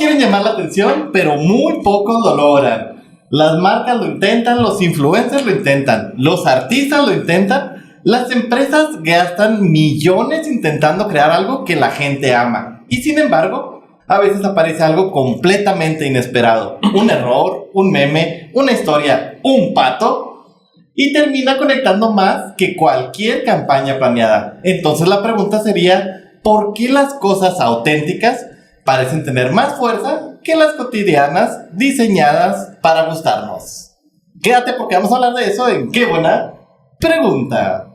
quieren llamar la atención, pero muy pocos lo logran. Las marcas lo intentan, los influencers lo intentan, los artistas lo intentan, las empresas gastan millones intentando crear algo que la gente ama. Y sin embargo, a veces aparece algo completamente inesperado. Un error, un meme, una historia, un pato, y termina conectando más que cualquier campaña planeada. Entonces la pregunta sería, ¿por qué las cosas auténticas parecen tener más fuerza que las cotidianas diseñadas para gustarnos? Quédate porque vamos a hablar de eso en Qué Buena Pregunta.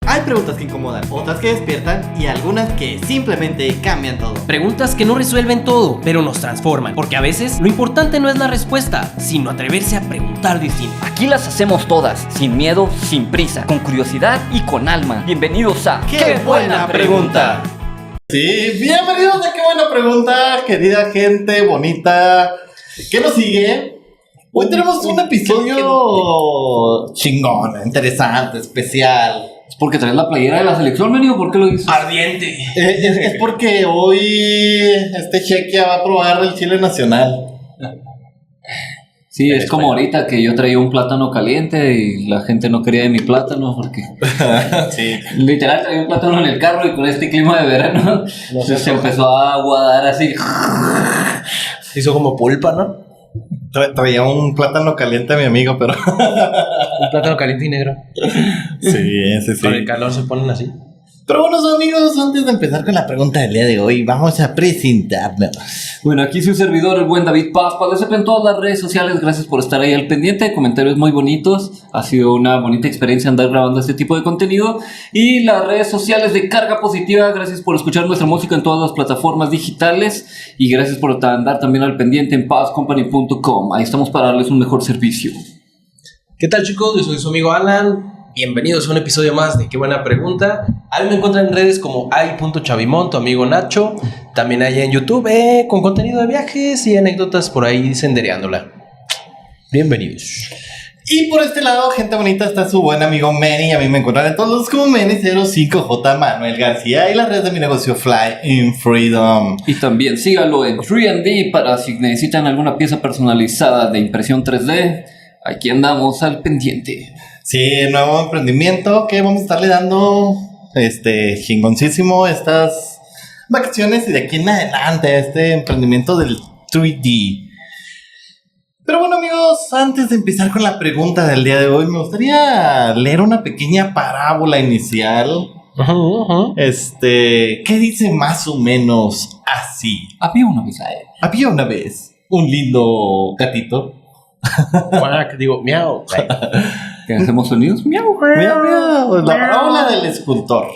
Hay preguntas que incomodan, otras que despiertan y algunas que simplemente cambian todo. Preguntas que no resuelven todo, pero nos transforman. Porque a veces lo importante no es la respuesta, sino atreverse a preguntar distinto. Aquí las hacemos todas, sin miedo, sin prisa, con curiosidad y con alma. Bienvenidos a ¡Qué buena pregunta! Sí, bienvenidos a Qué Buena Pregunta, querida gente bonita que nos sigue. Hoy tenemos un episodio chingón, interesante, especial. ¿Es porque traes la playera de la selección, menino? ¿Por qué lo dices? Ardiente. Es porque hoy Chequia va a probar el chile nacional. Sí, es como ahorita que yo traía un plátano caliente y la gente no quería de mi plátano porque Sí. literal traía un plátano en el carro y con este clima de verano se empezó a aguadar así. Hizo como pulpa, ¿no? Traía un plátano caliente a mi amigo, pero... Un plátano caliente y negro. Sí. Con el calor se ponen así. Pero bueno, amigos, antes de empezar con la pregunta del día de hoy, vamos a presentarnos. Bueno, aquí su servidor, el buen David Paz, para en todas las redes sociales. Gracias por estar ahí al pendiente, comentarios muy bonitos. Ha sido una bonita experiencia andar grabando este tipo de contenido. Y las redes sociales de Carga Positiva, gracias por escuchar nuestra música en todas las plataformas digitales. Y gracias por andar también al pendiente en pazcompany.com. Ahí estamos para darles un mejor servicio. ¿Qué tal, chicos? Yo soy su amigo Alan. Bienvenidos a un episodio más de Qué Buena Pregunta. A mí me encuentran en redes como ai.chavimón, tu amigo Nacho. También hay en YouTube con contenido de viajes y anécdotas por ahí sendereándola. Bienvenidos. Y por este lado, gente bonita, está su buen amigo Manny. A mí me encuentran en todos los como Manny05J Manuel García y las redes de mi negocio Fly in Freedom. Y también síganlo en 3D para si necesitan alguna pieza personalizada de impresión 3D. Aquí andamos al pendiente. Sí, nuevo emprendimiento que vamos a estarle dando chingoncísimo estas vacaciones y de aquí en adelante este emprendimiento del 3D. Pero bueno, amigos, antes de empezar con la pregunta del día de hoy, me gustaría leer una pequeña parábola inicial. ¿Qué dice más o menos así? Había una vez. Había una vez un lindo gatito. Digo, miau. ¿Que hacemos sonidos? Miau, miau. La parábola del escultor.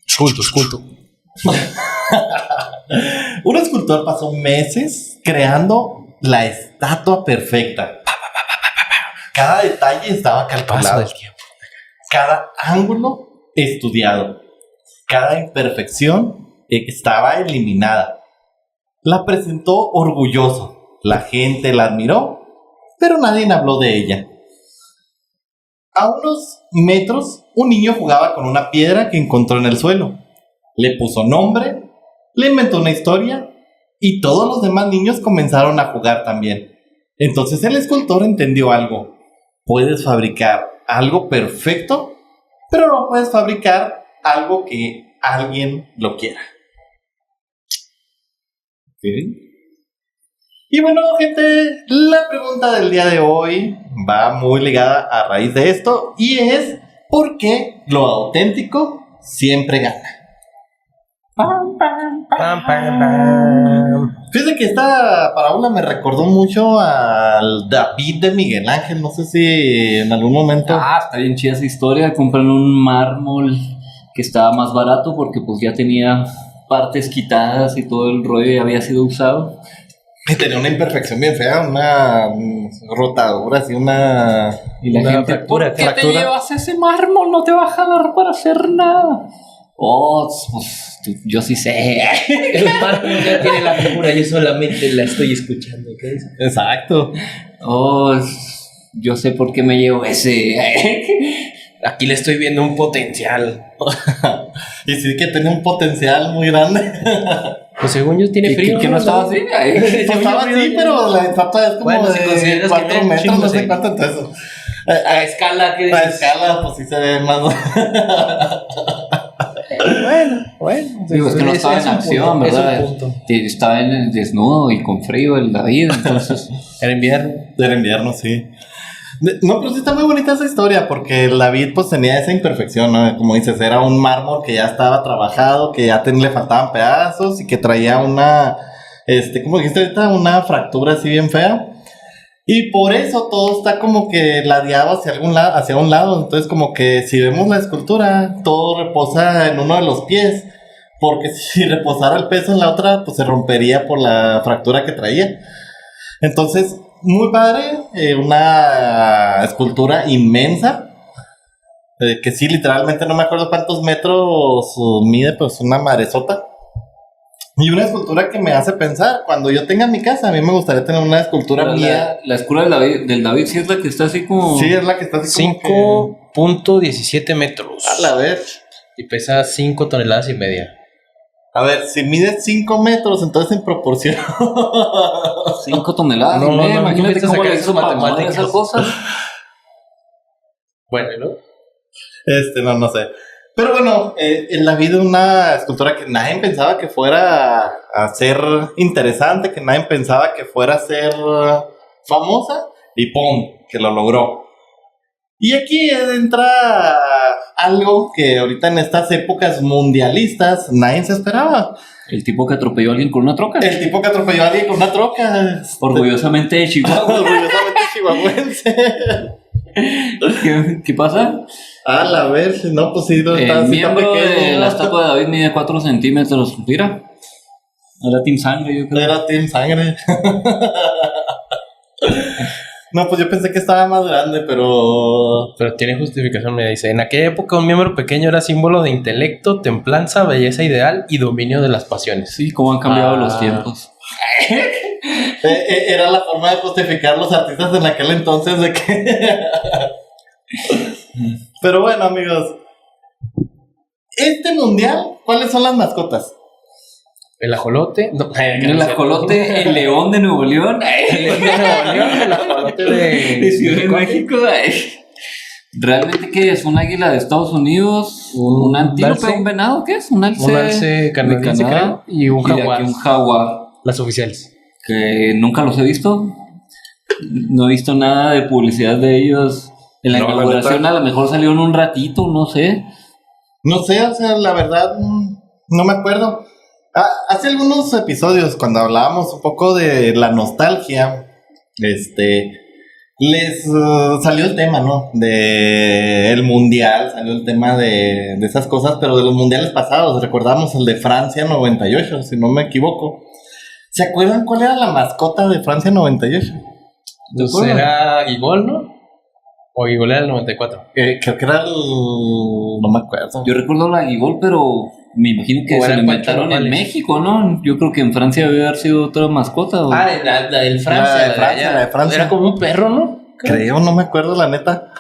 Esculto. Un escultor pasó meses creando la estatua perfecta. Cada detalle estaba calculado. Cada ángulo estudiado. Cada imperfección estaba eliminada. La presentó orgulloso. La gente la admiró, pero nadie habló de ella. A unos metros, un niño jugaba con una piedra que encontró en el suelo. Le puso nombre, le inventó una historia y todos los demás niños comenzaron a jugar también. Entonces el escultor entendió algo. Puedes fabricar algo perfecto, pero no puedes fabricar algo que alguien lo quiera. ¿Sí? Y bueno, gente, la pregunta del día de hoy va muy ligada a raíz de esto y es ¿por qué lo auténtico siempre gana? Fíjate que esta parábola me recordó mucho al David de Miguel Ángel. No sé si en algún momento... Está bien chida esa historia. Compran un mármol que estaba más barato porque pues ya tenía partes quitadas y todo el rollo ya había sido usado. Y tenía una imperfección bien fea, una rotadura, así una... Y la gente, fractura, ¿por qué te llevas ese mármol? No te va a jalar para hacer nada. Pues yo sí sé. El mármol ya tiene la figura, yo solamente la estoy escuchando. ¿Qué dice? Exacto. Yo sé por qué me llevo ese. Aquí le estoy viendo un potencial. Y sí que tiene un potencial muy grande. Pues según yo tiene frío. ¿Que no estaba así? Pues estaba así, pero la estatua es como Bueno, si de consideras 4 que tiene un metros, chingo, no sé sí. cuánto, entonces... A escala, ¿qué A dices? escala, pues sí se ve más... Bueno. Digo, es que no estaba en acción, ¿verdad? Es un punto. Estaba en el desnudo y con frío el David, entonces... Era invierno. Del invierno, sí. No, pero sí está muy bonita esa historia, porque el David pues tenía esa imperfección, ¿no? Como dices, era un mármol que ya estaba trabajado, que ya le faltaban pedazos y que traía una, ¿cómo dijiste ahorita? Una fractura así bien fea. Y por eso todo está como que ladeado hacia un lado. Entonces como que si vemos la escultura, todo reposa en uno de los pies. Porque si reposara el peso en la otra, pues se rompería por la fractura que traía. Entonces, muy padre, una escultura inmensa. Que sí, literalmente no me acuerdo cuántos metros mide, pues una madresota. Y una escultura que me hace pensar, cuando yo tenga mi casa, a mí me gustaría tener una escultura mía. La escultura del David sí es la que está así como... Sí, es la que está así como 5.17 metros. que... A la vez. Y pesa 5 toneladas y media. A ver, si mide 5 metros, entonces en proporción. 5 toneladas. No, imagínate empiezas a cómo sacar le hizo esas para mover matemáticas. esas cosas. Bueno, ¿no? No sé. Pero bueno, en la vida una escultura que nadie pensaba que fuera a ser interesante, que nadie pensaba que fuera a ser famosa, y ¡pum! Que lo logró. Y aquí entra algo que ahorita en estas épocas mundialistas nadie se esperaba. El tipo que atropelló a alguien con una troca. El tipo que atropelló a alguien con una troca. Orgullosamente de Chihuahua. Orgullosamente chihuahuense. ¿Qué pasa? A la vez, no, pues sí, no está El así tan miembro pequeño. de la estatua de David mide 4 centímetros. Mira. Era Team Sangre, yo creo. Era Team Sangre. No, pues yo pensé que estaba más grande, pero... Pero tiene justificación, me dice. En aquella época un miembro pequeño era símbolo de intelecto, templanza, belleza ideal y dominio de las pasiones. Sí, cómo han cambiado los tiempos. Era la forma de justificar los artistas en aquel entonces de que... Pero bueno, amigos. Este mundial, ¿cuáles son las mascotas? El ajolote. No, El ajolote, el león de Nuevo León. El ajolote De Ciudad de México. ¿Realmente qué es? ¿Un águila de Estados Unidos? ¿Un antílope? alce. ¿Un venado? ¿Qué es? ¿Un alce? Un alce canadiense, de Canadá. creo. Y un de aquí jaguar. un jaguar. Las oficiales. Que nunca los he visto. No he visto nada de publicidad de ellos. En la No, la inauguración neta. a lo mejor salieron un ratito, no sé. No sé, o sea, la verdad, no me acuerdo. Hace algunos episodios, cuando hablábamos un poco de la nostalgia, les salió el tema, ¿no? De el mundial, salió el tema de esas cosas, pero de los mundiales pasados, recordamos el de Francia 98, si no me equivoco. ¿Se acuerdan cuál era la mascota de Francia 98? Entonces era Guigol, ¿no? O Guigol era el 94. Creo que era el... no me acuerdo. Yo recuerdo la Guigol, pero me imagino que O se era lo inventaron Pancho en Morales. México, ¿no? Yo creo que en Francia debe haber sido otra mascota. ¿O? Ah, la del Francia. La de Francia, allá. la de Francia. Era como un perro, ¿no? Creo, no me acuerdo la neta.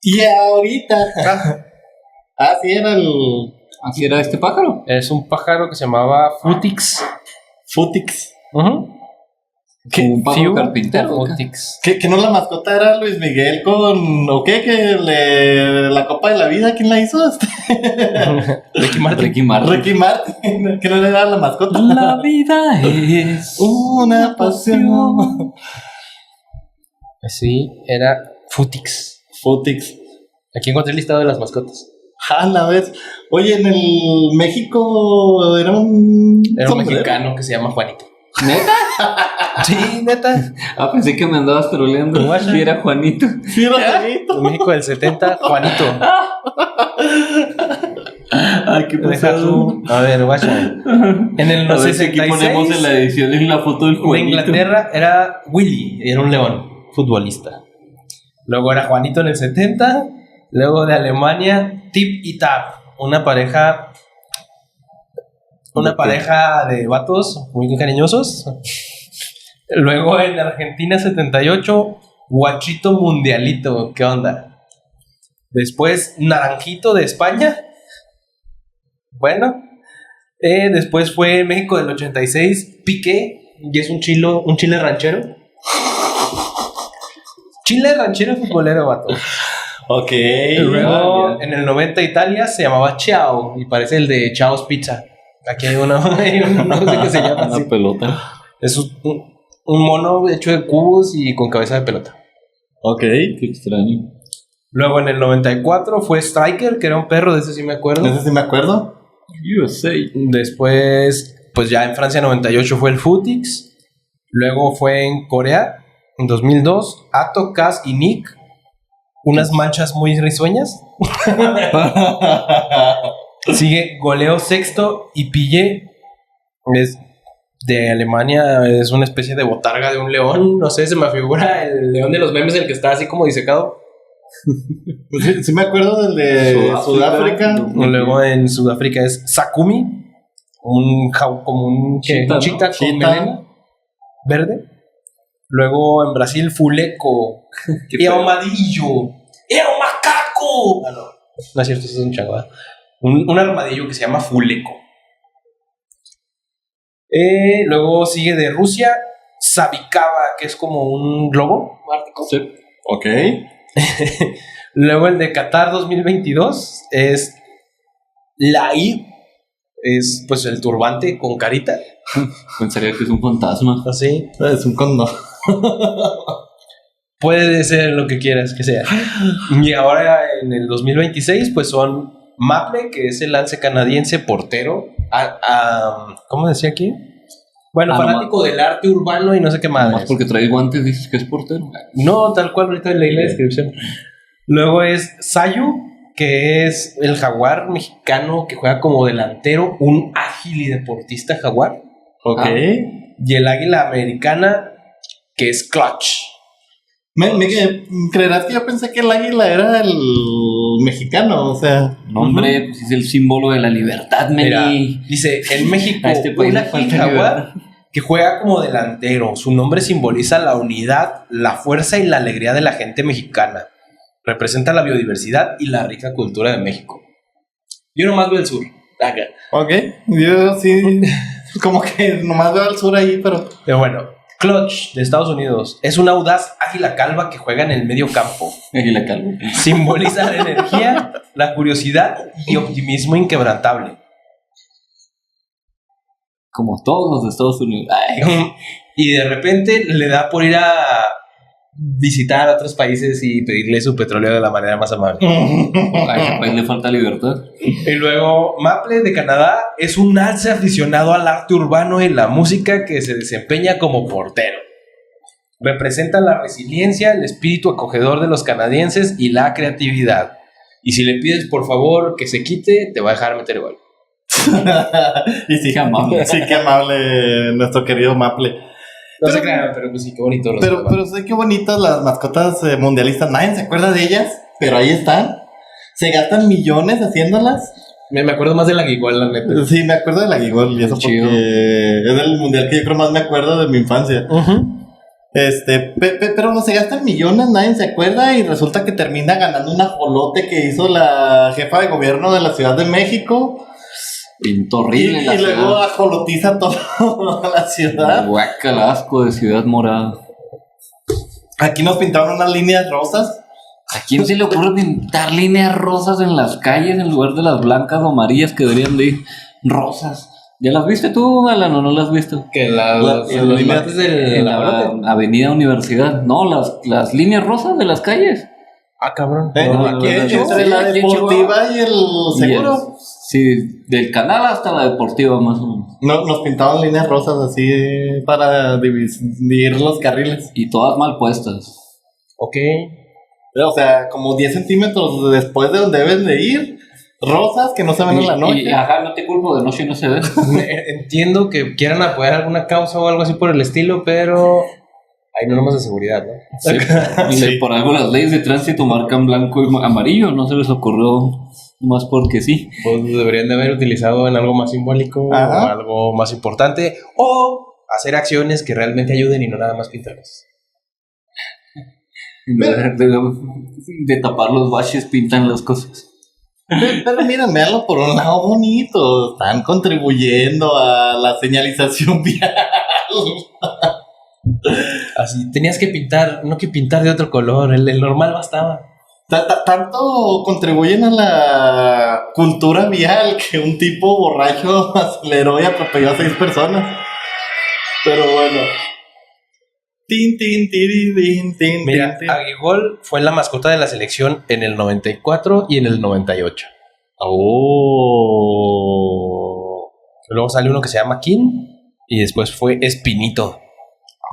Y ahorita... sí, era el... Así era este pájaro. Es un pájaro que se llamaba Futix. Futix. Como un pájaro carpintero. ¿O qué? Futix. Que no la mascota era Luis Miguel con... ¿O qué? La Copa de la Vida, ¿quién la hizo? Ricky Martin. Ricky Martin. Ricky Martin. Que no era la mascota. La vida es Una pasión. Sí, era Futix. Futix. Aquí encontré el listado de las mascotas. A la vez. Oye, en el México era un... Era un sombrero. mexicano que se llama Juanito. ¿Neta? Sí, neta. Ah, pensé que me andabas troleando. Guacha. Y era Juanito. Sí, era bonito. En México del 70, Juanito. Ay, qué Deja pasado. tú. A ver, guacha. En el A ver si aquí ponemos en la 66 edición en la foto del de Juanito. Inglaterra era Willy, era un león, futbolista. Luego era Juanito en el 70. Luego de Alemania, Tip y Tap, una pareja de vatos muy cariñosos. Luego en Argentina 78, Guachito Mundialito, ¿qué onda? Después Naranjito de España. Bueno, Después fue México del 86, Piqué, y es un chile ranchero. Chile ranchero futbolero, vato. Ok. Luego, en el 90, Italia se llamaba Ciao, y parece el de Chao's Pizza. Aquí hay una, no sé qué se llama así. Una pelota. Es un mono hecho de cubos y con cabeza de pelota. Ok. Qué extraño. Luego en el 94 fue Striker, que era un perro, de ese sí me acuerdo. Ese sí me acuerdo. USA. Después, pues ya en Francia 98 fue el Futix. Luego fue en Corea, en 2002, Ato, Kaz y Nick. Unas manchas muy risueñas. Sigue Goleo Sexto y Pille. Es de Alemania, es una especie de botarga de un león. No sé, se me figura el león de los memes, el que está así como disecado. Sí me acuerdo del de Sudáfrica. Luego en Sudáfrica es Sakumi, como un chita con melena verde. Luego en Brasil, Fuleco. ¡Es armadillo! ¡Es un macaco! No es cierto, eso es un chango. Un armadillo que se llama Fuleco. Luego sigue de Rusia, Sabikava, que es como un globo ártico. Sí. Ok. Luego el de Qatar 2022 es Laid. Es pues el turbante con carita. Pensaría que es un fantasma. Así. Es un condón. Puede ser lo que quieras que sea. Y ahora en el 2026 pues son Maple, que es el lance canadiense portero. ¿Cómo decía aquí? Bueno, fanático del arte urbano y no sé qué más. Más porque trae guantes dices que es portero. No, tal cual, ahorita leí la descripción. Luego es Sayu, que es el jaguar mexicano que juega como delantero, un ágil y deportista jaguar. Ok. Y el águila americana, que es Clutch. ¿Creerás que yo pensé que el águila era el mexicano? O sea. No, hombre, pues es el símbolo de la libertad, Mira, Meni. dice, en México, A este país un le ágil falta jaguar libertad. que juega como delantero. Su nombre simboliza la unidad, la fuerza y la alegría de la gente mexicana. Representa la biodiversidad y la rica cultura de México. Yo nomás veo el sur. Acá. Ok. Yo sí. Como que nomás veo al sur ahí, pero. Pero bueno, Clutch de Estados Unidos es una audaz águila calva que juega en el medio campo. Aquí la calvo. Simboliza la energía, la curiosidad y optimismo inquebrantable. Como todos los de Estados Unidos. Ay, Y de repente le da por ir a visitar a otros países y pedirle su petróleo de la manera más amable. a ese país le falta libertad. Y luego Maple de Canadá es un alce aficionado al arte urbano y la música que se desempeña como portero. Representa la resiliencia, el espíritu acogedor de los canadienses y la creatividad. Y si le pides por favor que se quite, te va a dejar meter gol. Y sí, Qué amable. Sí, qué amable nuestro querido Maple. No se crean, pero pues sí, qué bonito. Pero sé qué bonitas las mascotas mundialistas. Nadie se acuerda de ellas, pero ahí están. Se gastan millones haciéndolas. Me acuerdo más de la Gigual, la neta. Sí, me acuerdo de la Gigol y eso Chido. porque es el mundial que yo creo más me acuerdo de mi infancia. Pero no se gastan millones, nadie se acuerda y resulta que termina ganando un ajolote que hizo la jefa de gobierno de la Ciudad de México. Pintó horrible la Y luego ciudad. ajolotiza toda la ciudad. Guácala, asco de ciudad morada. Aquí nos pintaron unas líneas rosas. ¿A quién se le ocurre pintar líneas rosas en las calles en lugar de las blancas o amarillas que deberían de ir rosas? ¿Ya las viste tú, Alan, o no las has visto? Que las líneas En la Avenida Universidad. No, las líneas rosas de las calles. Ah, cabrón. Aquí entre la aquí en deportiva y el seguro. Sí, del canal hasta la deportiva más o menos. Nos pintaban líneas rosas así para dividir los carriles. Y todas mal puestas. Ok. O sea, como 10 centímetros después de donde deben de ir. Rosas que no se ven en la noche. Y ajá, no te culpo, de noche no se ve. Entiendo que quieran apoyar alguna causa o algo así por el estilo, pero hay normas de seguridad, ¿no? Sí. Sí. Por algo las leyes de tránsito marcan blanco y amarillo. No se les ocurrió más porque sí. Pues deberían de haber utilizado en algo más simbólico Ajá. o algo más importante o hacer acciones que realmente ayuden y no nada más pintarlas. De tapar los baches pintan las cosas. Pero miren, véanlo por un lado bonito. Están contribuyendo a la señalización vial. Así, tenías que pintar, no que pintar de otro color, el normal bastaba. Tanto contribuyen a la cultura vial que un tipo borracho aceleró y atropelló a 6 personas. Pero bueno. Mira, Aguijol fue la mascota de la selección en el 94 y en el 98. Oh. Luego sale uno que se llama King y después fue Espinito.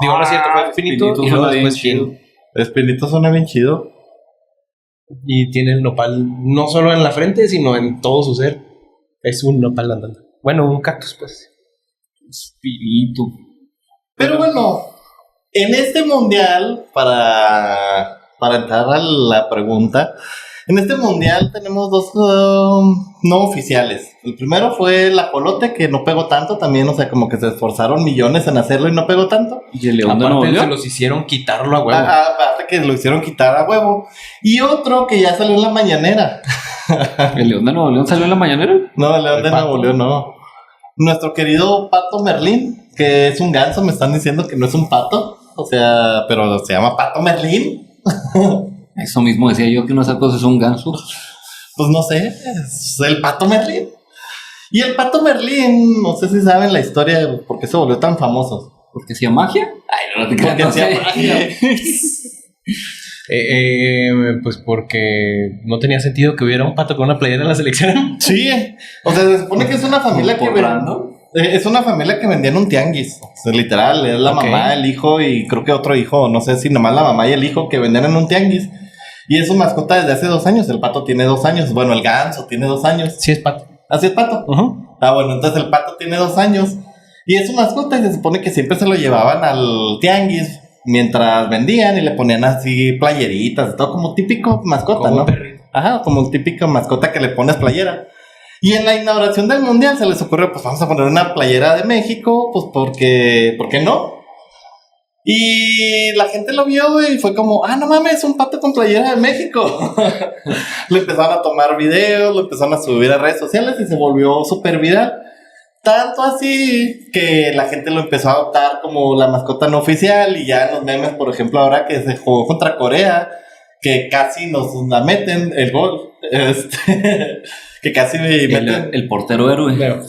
Digo, no es cierto, fue Espinito y luego después King. Espinito suena bien chido. Y tiene el nopal no solo en la frente, sino en todo su ser. Es un nopal andando. Bueno, un cactus, pues. Espíritu. Pero bueno, en este mundial, para entrar a la pregunta, en este mundial tenemos 2 no oficiales. El primero fue el ajolote, que no pegó tanto también, o sea, como que se esforzaron millones en hacerlo y no pegó tanto. ¿Y el León de Nuevo Aparte se León? los hicieron quitarlo a huevo. Aparte que lo hicieron quitar a huevo. Y otro que ya salió en la mañanera. ¿El León de Nuevo León salió en la mañanera? No, el León de Pato. Nuevo León, no. Nuestro querido Pato Merlín, que es un ganso, me están diciendo que no es un pato. O sea, pero se llama Pato Merlín. Eso mismo decía yo, que una de esas cosas es un ganso. Pues no sé, es el Pato Merlín. Y el Pato Merlín, no sé si saben la historia de por qué se volvió tan famoso. ¿Porque hacía magia? Ay, no te creas, Porque no hacía sé. magia. Pues porque no tenía sentido que hubiera un pato con una playera en la selección. Sí, o sea, se supone que es una familia que ¿Porrando? es una familia que vendía en un tianguis. O sea, literal, es la Ok. mamá, el hijo y creo que otro hijo, no sé si nomás la mamá y el hijo que vendían en un tianguis. Y es su mascota desde hace 2 años. El pato tiene 2 años. Bueno, el ganso tiene 2 años. Sí, es pato. Así es pato. Bueno, entonces el pato tiene 2 años. Y es su mascota y se supone que siempre se lo llevaban al tianguis mientras vendían y le ponían así playeritas, todo como típico mascota, Como ¿no? perrito. Ajá, como típica mascota que le pones playera. Y en la inauguración del mundial se les ocurrió, pues vamos a poner una playera de México, pues porque, ¿por qué no? Y la gente lo vio y fue como, no mames, un pato con playera de México. Le empezaron a tomar videos, lo empezaron a subir a redes sociales y se volvió súper viral. Tanto así que la gente lo empezó a adoptar como la mascota no oficial. Y ya en los memes, por ejemplo, ahora que se jugó contra Corea, que casi nos la meten el gol, que casi meten El portero héroe. Pero,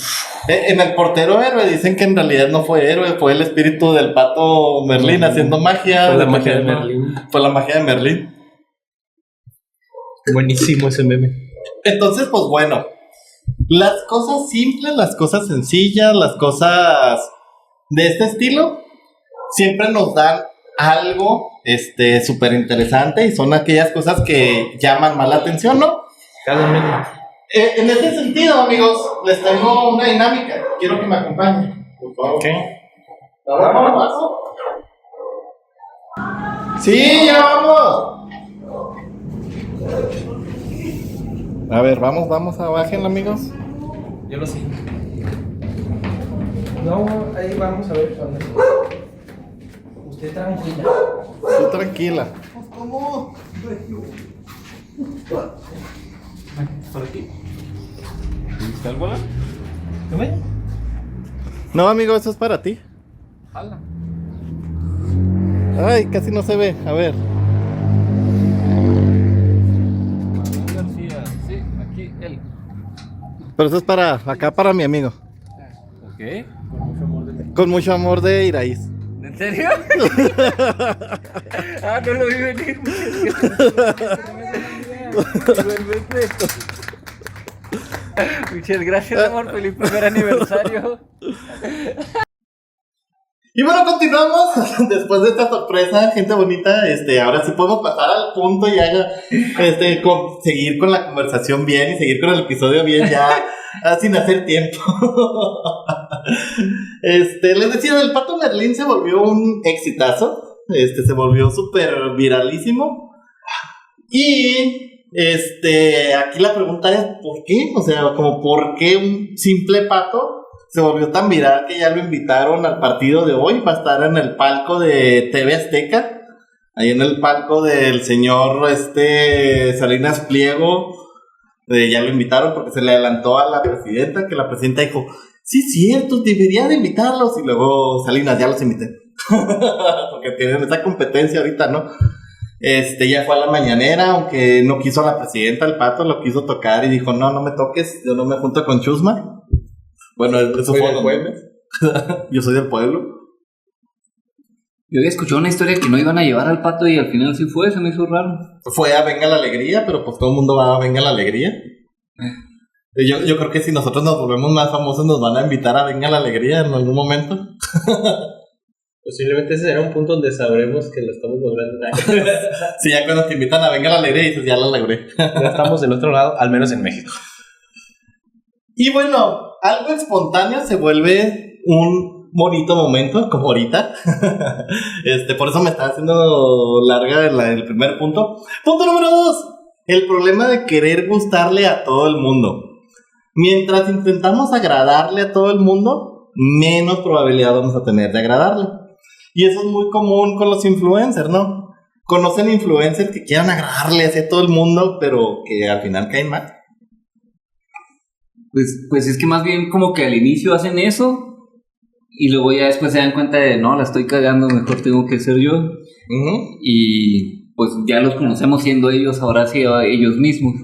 en el portero héroe. Dicen que en realidad no fue héroe, fue el espíritu del Pato Merlín haciendo magia. fue la magia de Merlín. Fue la magia de Merlín. Buenísimo ese meme. Entonces, pues bueno, las cosas simples, las cosas sencillas, las cosas de este estilo, siempre nos dan algo súper interesante y son aquellas cosas que llaman más la atención, ¿no? Cada meme. En este sentido, amigos, les tengo una dinámica. Quiero que me acompañen, por favor. Ok. ¿Ahora vamos? Sí, ya vamos. A ver, vamos a bajen, amigos. Yo lo sé. No, ahí vamos a ver cuándo. Usted tranquila. Tú tranquila. ¿Cómo? ¿Por aquí? ¿Está algo? No, amigo, eso es para ti. Hala. Ay, casi no se ve. A ver. García, sí, aquí él. Pero eso es para acá, para mi amigo. Ok. Con mucho amor de Iraíz. ¿En serio? No lo vi venir. Muchas gracias, amor. Feliz primer aniversario. Y bueno, continuamos. Después de esta sorpresa, gente bonita, ahora sí podemos pasar al punto y ya, seguir con la conversación bien y seguir con el episodio bien ya, sin hacer tiempo. Les decía, el Pato Merlín se volvió un exitazo, se volvió súper viralísimo. Y, aquí la pregunta es, ¿por qué? O sea, como, ¿por qué un simple pato se volvió tan viral que ya lo invitaron al partido de hoy? Va a estar en el palco de TV Azteca, ahí en el palco del señor Salinas Pliego, Ya lo invitaron porque se le adelantó a la presidenta, que la presidenta dijo, sí, cierto, debería de invitarlos. Y luego Salinas, ya los invité. Porque tienen esa competencia ahorita, ¿no? Ya fue a la mañanera, aunque no quiso a la presidenta, el Pato lo quiso tocar y dijo, no me toques, yo no me junto con Chusma. Bueno, eso fue del pueblo. Yo soy del pueblo. Yo había escuchado una historia que no iban a llevar al Pato y al final sí fue, se me hizo raro. Fue a Venga la Alegría, pero pues todo el mundo va a Venga la Alegría. Yo creo que si nosotros nos volvemos más famosos nos van a invitar a Venga la Alegría en algún momento. Posiblemente ese será un punto donde sabremos que lo estamos logrando. Sí, ya cuando te invitan a Venga la Alegría dices, ya la logré. Ya estamos del otro lado, al menos en México. Y bueno, algo espontáneo se vuelve un bonito momento, como ahorita. Por eso me está haciendo larga el primer punto. Punto número 2. El problema de querer gustarle a todo el mundo. Mientras intentamos agradarle a todo el mundo, menos probabilidad vamos a tener de agradarle. Y eso es muy común con los influencers, ¿no? Conocen influencers que quieran agradarle a todo el mundo, pero que al final caen mal. Pues es que más bien como que al inicio hacen eso y luego ya después se dan cuenta de no, la estoy cagando, mejor tengo que ser yo. Y pues ya los conocemos siendo ellos, ahora sí ellos mismos.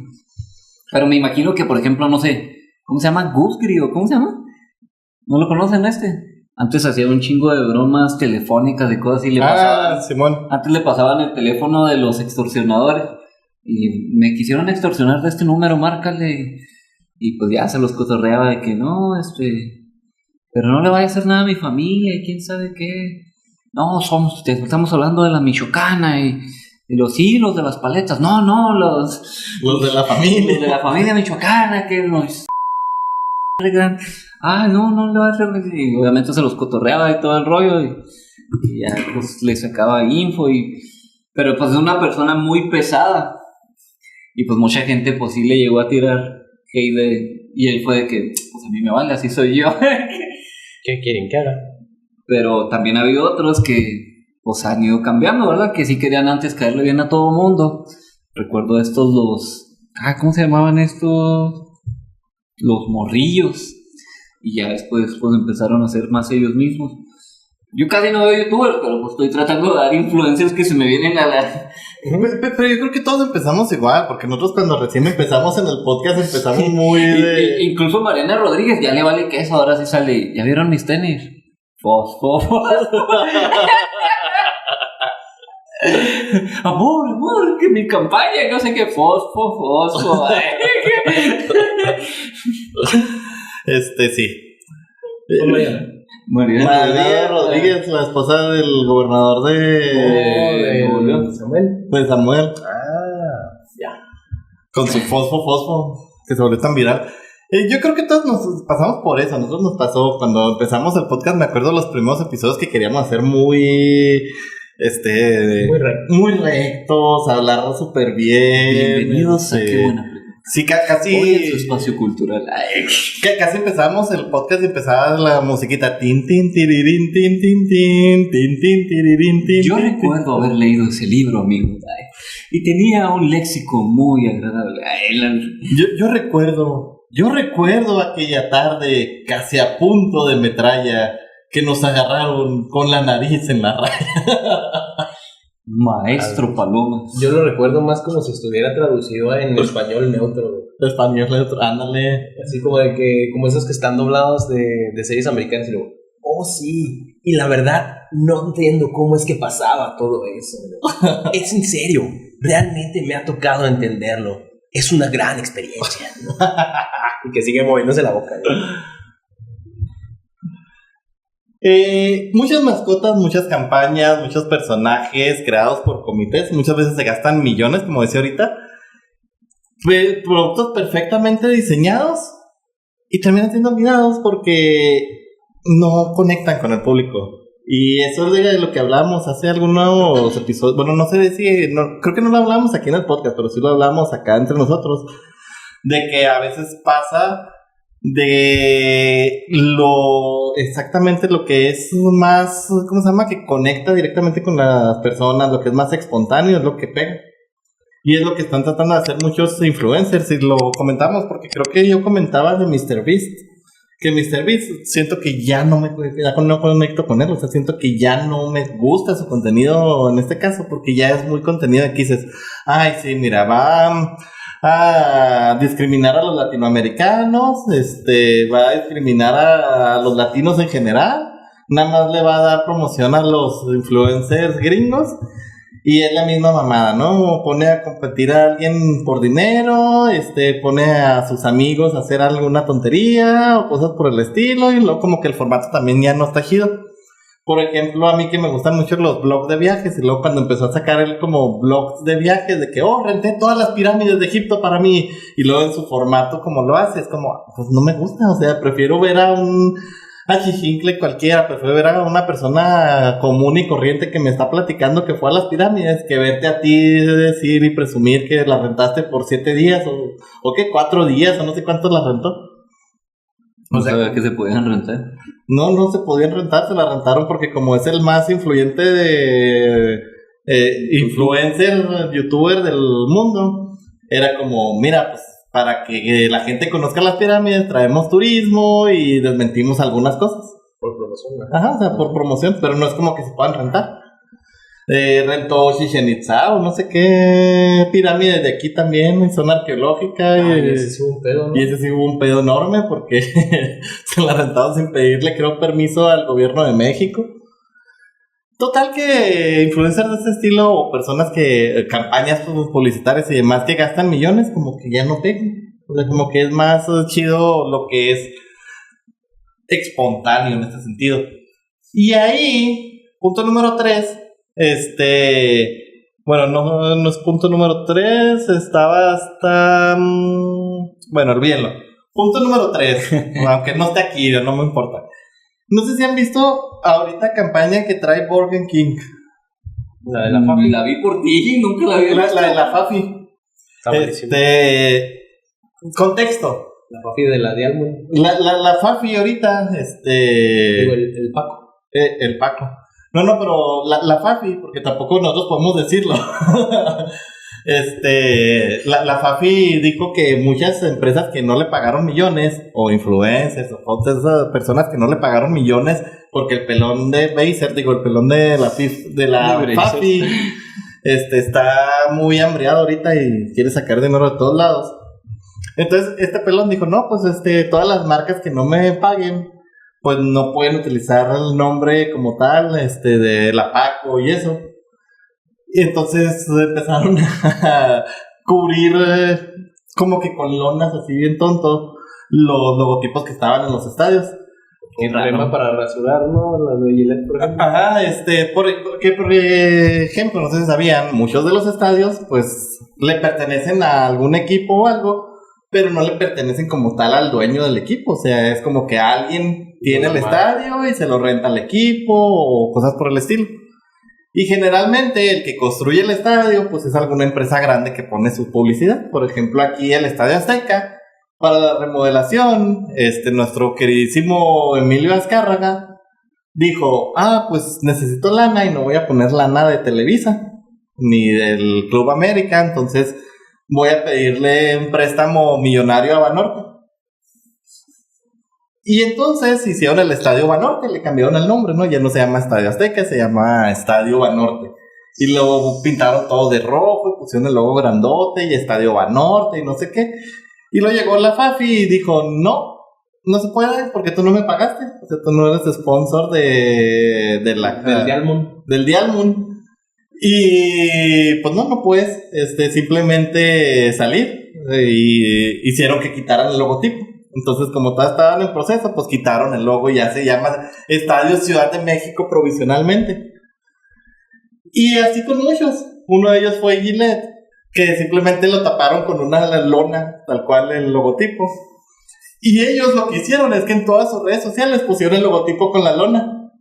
Pero me imagino que, por ejemplo, no sé, ¿cómo se llama? Gusgri, ¿o cómo se llama? ¿No lo conocen Antes hacía un chingo de bromas telefónicas de cosas y le pasaban. Simón. Antes le pasaban el teléfono de los extorsionadores y me quisieron extorsionar de este número, márcale. Y pues ya se los cotorreaba de que no, pero no le vaya a hacer nada a mi familia y quién sabe qué. No, estamos hablando de la Michoacana y los hilos de las paletas. No, los de la familia. Los de la familia michoacana que nos... no le va a hacer. Y obviamente se los cotorreaba y todo el rollo y ya pues le sacaba info pero pues es una persona muy pesada y pues mucha gente pues sí le llegó a tirar hate y él fue de que pues a mí me vale, así soy yo. ¿Qué quieren que haga? Pero también ha habido otros que pues han ido cambiando, ¿verdad? Que sí querían antes caerle bien a todo mundo. Recuerdo ¿cómo se llamaban estos? Los morrillos. Y ya después pues empezaron a ser más ellos mismos. Yo casi no veo youtubers, pero pues estoy tratando de dar influencers que se me vienen a la... Pero yo creo que todos empezamos igual, porque nosotros cuando recién empezamos en el podcast empezamos muy de... Incluso Mariana Rodríguez ya le vale que eso, ahora sí sale. ¿Ya vieron mis tenis? Fosfo. Amor, que mi campaña, no sé qué, fosfo. Sí. María Rodríguez, la esposa del gobernador de Samuel. De Samuel. Ya. Con su fosfo, que se volvió tan viral. Yo creo que todos nos pasamos por eso. A nosotros nos pasó cuando empezamos el podcast. Me acuerdo de los primeros episodios que queríamos hacer muy rectos, hablar súper bien. Bienvenidos a Qué Buena Pregunta. Sí, casi. Hoy en su espacio cultural. Casi empezamos el podcast y empezaba la musiquita. Tin, tin, tiririn, tin, tin, tin, tin, tin, tiririn, tin. Yo recuerdo haber leído ese libro, amigo. Y tenía un léxico muy agradable. Yo recuerdo aquella tarde casi a punto de metralla que nos agarraron con la nariz en la raya. Maestro Paloma. Yo lo recuerdo más como si estuviera traducido en español neutro. Español neutro, ándale. Así como como esos que están doblados de series americanas y luego, oh sí, y la verdad no entiendo cómo es que pasaba todo eso. Es en serio, realmente me ha tocado entenderlo. Es una gran experiencia. Y que sigue moviéndose la boca, ¿no? Muchas mascotas, muchas campañas, muchos personajes creados por comités. Muchas veces se gastan millones, como decía ahorita. Productos perfectamente diseñados y terminan siendo olvidados porque no conectan con el público. Y eso es de lo que hablamos hace algunos episodios. Bueno, no sé si... creo que no lo hablamos aquí en el podcast, pero sí lo hablamos acá entre nosotros. De que a veces pasa de exactamente lo que es más, ¿cómo se llama? Que conecta directamente con las personas, lo que es más espontáneo es lo que pega. Y es lo que están tratando de hacer muchos influencers, y lo comentamos porque creo que yo comentaba de MrBeast. Que MrBeast siento que ya no conecto con él, o sea, siento que ya no me gusta su contenido en este caso, porque ya es muy contenido de que dices, ay, sí, mira, va a discriminar a los latinoamericanos, va a discriminar a los latinos en general, nada más le va a dar promoción a los influencers gringos. Y es la misma mamada, ¿no? Pone a competir a alguien por dinero, pone a sus amigos a hacer alguna tontería o cosas por el estilo, y luego como que el formato también ya no está chido. Por ejemplo, a mí que me gustan mucho los blogs de viajes, y luego cuando empezó a sacar él como blogs de viajes, de que, renté todas las pirámides de Egipto para mí, y luego en su formato como lo hace, es como, pues no me gusta, o sea, prefiero ver a chijincle cualquiera, prefiero ver a una persona común y corriente que me está platicando que fue a las pirámides, que verte a ti decir y presumir que la rentaste por 7 días, o que 4 días, o no sé cuántos la rentó. No sabía que se podían rentar. No se podían rentar, se la rentaron porque como es el más influyente de influencer, youtuber del mundo, era como, mira, pues para que la gente conozca las pirámides, traemos turismo y desmentimos algunas cosas. Por promoción, ¿no? Ajá, o sea, por promoción, pero no es como que se puedan rentar. Rentó Chichén Itzá o no sé qué pirámides de aquí también, zona arqueológica. Y ese sí hubo un pedo, ¿no? Y ese sí hubo un pedo enorme porque se la rentaron sin pedirle, creo, permiso al gobierno de México. Total que influencers de este estilo o personas que campañas publicitarias y demás que gastan millones como que ya no pegan. O sea, como que es más chido lo que es espontáneo en este sentido. Y ahí, punto número 3, bueno, no es punto número 3, estaba hasta... bueno, olvídenlo. Punto número 3, aunque no esté aquí, no me importa. No sé si han visto ahorita campaña que trae Burger King. La de la Fafi. La vi por ti, nunca la vi. La de la Fafi. Está buenísimo. Contexto. La Fafi de la Dialmond. La Fafi ahorita, Digo, el Paco. El Paco. No, pero la Fafi, porque tampoco nosotros podemos decirlo. La Fafi dijo que muchas empresas que no le pagaron millones, o influencers, o otras personas que no le pagaron millones, porque el pelón de Baser, el pelón de la Fafi, está muy hambriado ahorita y quiere sacar dinero de todos lados. Entonces, este pelón dijo, no, pues todas las marcas que no me paguen, pues no pueden utilizar el nombre como tal, de la Paco y eso. Y entonces empezaron a cubrir como que con lonas así bien tonto los logotipos que estaban en los estadios. Qué problema para rasurar, ¿no? La de Gillette, por ejemplo. Ajá, porque por ejemplo, no sé si sabían, muchos de los estadios pues le pertenecen a algún equipo o algo, pero no le pertenecen como tal al dueño del equipo. O sea, es como que alguien tiene el estadio y se lo renta al equipo o cosas por el estilo. Y generalmente el que construye el estadio pues es alguna empresa grande que pone su publicidad. Por ejemplo, aquí el Estadio Azteca, para la remodelación, nuestro queridísimo Emilio Azcárraga dijo, pues necesito lana y no voy a poner lana de Televisa ni del Club América, entonces voy a pedirle un préstamo millonario a Banorte. Y entonces hicieron el Estadio Banorte, le cambiaron el nombre, ¿no? Ya no se llama Estadio Azteca, se llama Estadio Banorte. Y luego pintaron todo de rojo, pusieron el logo grandote y Estadio Banorte y no sé qué. Y luego llegó la Fafi y dijo, no se puede porque tú no me pagaste. O sea, tú no eres sponsor del Dialmond. Y pues no puedes simplemente salir. Y hicieron que quitaran el logotipo. Entonces, como todas estaban en proceso, pues quitaron el logo y ya se llama Estadio Ciudad de México provisionalmente. Y así con muchos. Uno de ellos fue Gillette, que simplemente lo taparon con una lona, tal cual el logotipo. Y ellos lo que hicieron es que en todas sus redes sociales pusieron el logotipo con la lona.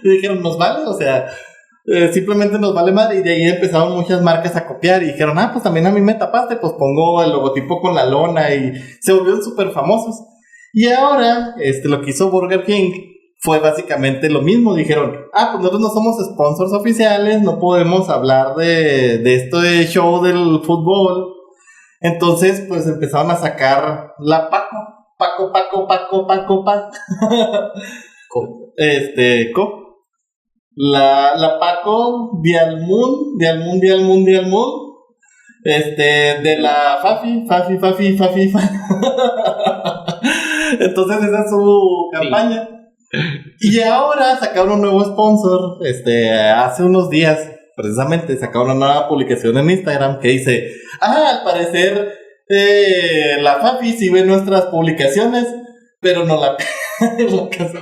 Y dijeron, nos vale, o sea... simplemente nos vale madre. Y de ahí empezaron muchas marcas a copiar y dijeron, pues también a mí me tapaste, pues pongo el logotipo con la lona, y se volvieron súper famosos. Y ahora lo que hizo Burger King fue básicamente lo mismo. Dijeron, pues nosotros no somos sponsors oficiales, no podemos hablar de esto de show del fútbol. Entonces, pues empezaron a sacar la Paco. La Paco Dialmun, de la Fafi. Entonces esa es su campaña. Y ahora sacaron un nuevo sponsor, hace unos días, precisamente sacaron una nueva publicación en Instagram que dice, al parecer la Fafi sí ve nuestras publicaciones, pero no la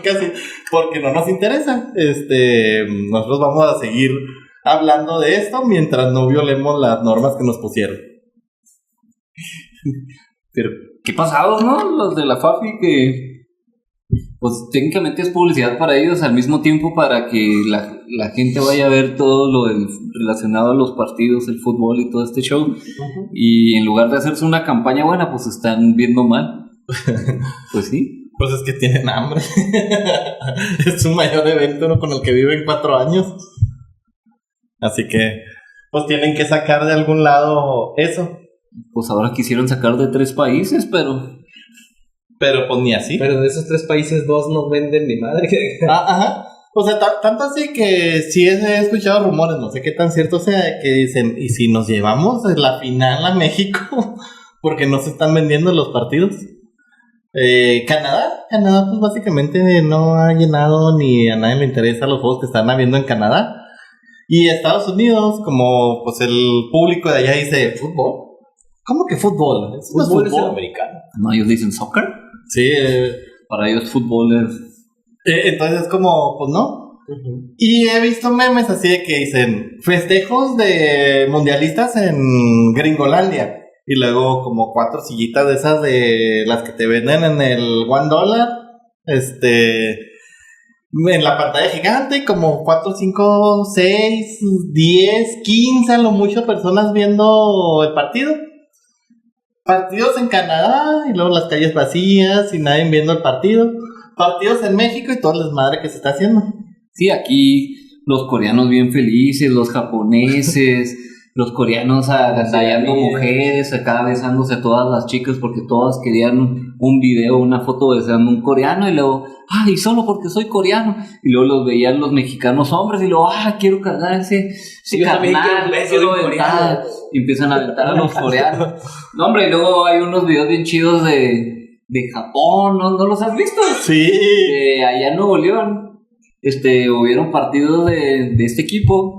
casi, porque no nos interesa. Nosotros vamos a seguir hablando de esto mientras no violemos las normas que nos pusieron. Pero, ¿qué pasados, no? Los de la Fafi que... Pues técnicamente es publicidad para ellos, al mismo tiempo para que la gente vaya a ver todo lo relacionado a los partidos, el fútbol y todo este show. Uh-huh. Y en lugar de hacerse una campaña buena, pues están viendo mal. Pues sí. Pues es que tienen hambre. Es un mayor evento, ¿no?, con el que viven 4 años. Así que, pues tienen que sacar de algún lado eso. Pues ahora quisieron sacar de 3 países, pero pues ni así. Pero de esos 3 países 2 no venden ni madre. Ajá. O sea, tanto así que sí he escuchado rumores, no sé qué tan cierto sea, que dicen, ¿y si nos llevamos la final a México? Porque no se están vendiendo los partidos. Canadá pues básicamente no ha llenado ni a nadie le interesa los juegos que están habiendo en Canadá. Y Estados Unidos, como pues el público de allá dice, ¿fútbol? ¿Cómo que fútbol? ¿Fútbol es el americano? No, ellos dicen soccer. Sí. Para ellos fútbol es... Entonces es como, pues no. Uh-huh. Y he visto memes así de que dicen festejos de mundialistas en Gringolandia. Y luego como 4 sillitas de esas de las que te venden en el $1. En la pantalla gigante, como 4, 5, 6, 10, 15 a lo mucho personas viendo el partido. Partidos en Canadá y luego las calles vacías y nadie viendo el partido. Partidos en México y todo el desmadre que se está haciendo. Sí, aquí los coreanos bien felices, los japoneses, los coreanos agandallando mujeres, acá besándose a todas las chicas porque todas querían un video, una foto besando a un coreano y luego, y solo porque soy coreano. Y luego los veían los mexicanos hombres y luego, quiero cargar ese carnal, quiero aventar. Y empiezan a aventar a los coreanos. No, hombre, y luego hay unos videos bien chidos de Japón, ¿no los has visto? Sí. Allá en Nuevo León, hubieron partidos de este equipo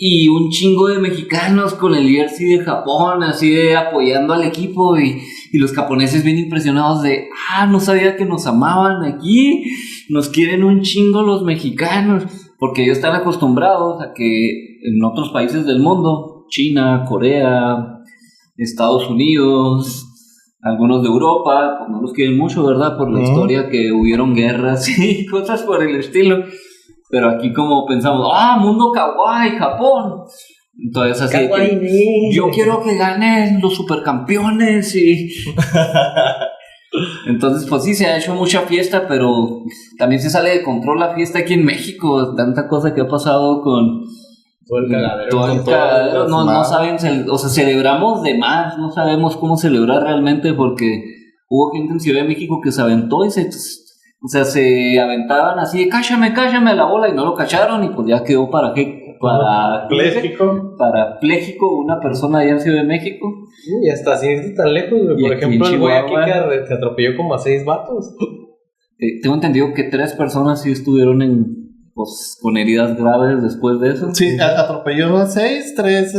y un chingo de mexicanos con el jersey de Japón, así de apoyando al equipo y los japoneses bien impresionados de, no sabía que nos amaban aquí, nos quieren un chingo los mexicanos, porque ellos están acostumbrados a que en otros países del mundo, China, Corea, Estados Unidos, algunos de Europa, pues no los quieren mucho, ¿verdad? Por la historia que hubieron guerras y cosas por el estilo. Pero aquí como pensamos, mundo kawaii, Japón. Entonces así kawaii, que, yo quiero que ganen los supercampeones y... Entonces pues sí, se ha hecho mucha fiesta, pero también se sale de control la fiesta aquí en México. Tanta cosa que ha pasado con... Todo el cagadero. No saben, o sea, celebramos de más, no sabemos cómo celebrar realmente porque hubo gente en Ciudad de México que se aventó y se aventaban así de cállame a la bola y no lo cacharon y pues ya quedó parapléjico una persona allá en Ciudad de México. Y hasta así tan lejos, por ejemplo, el güey aquí que atropelló como a 6 vatos. Tengo entendido que 3 personas sí estuvieron con heridas graves después de eso. Sí, atropelló a 6, 3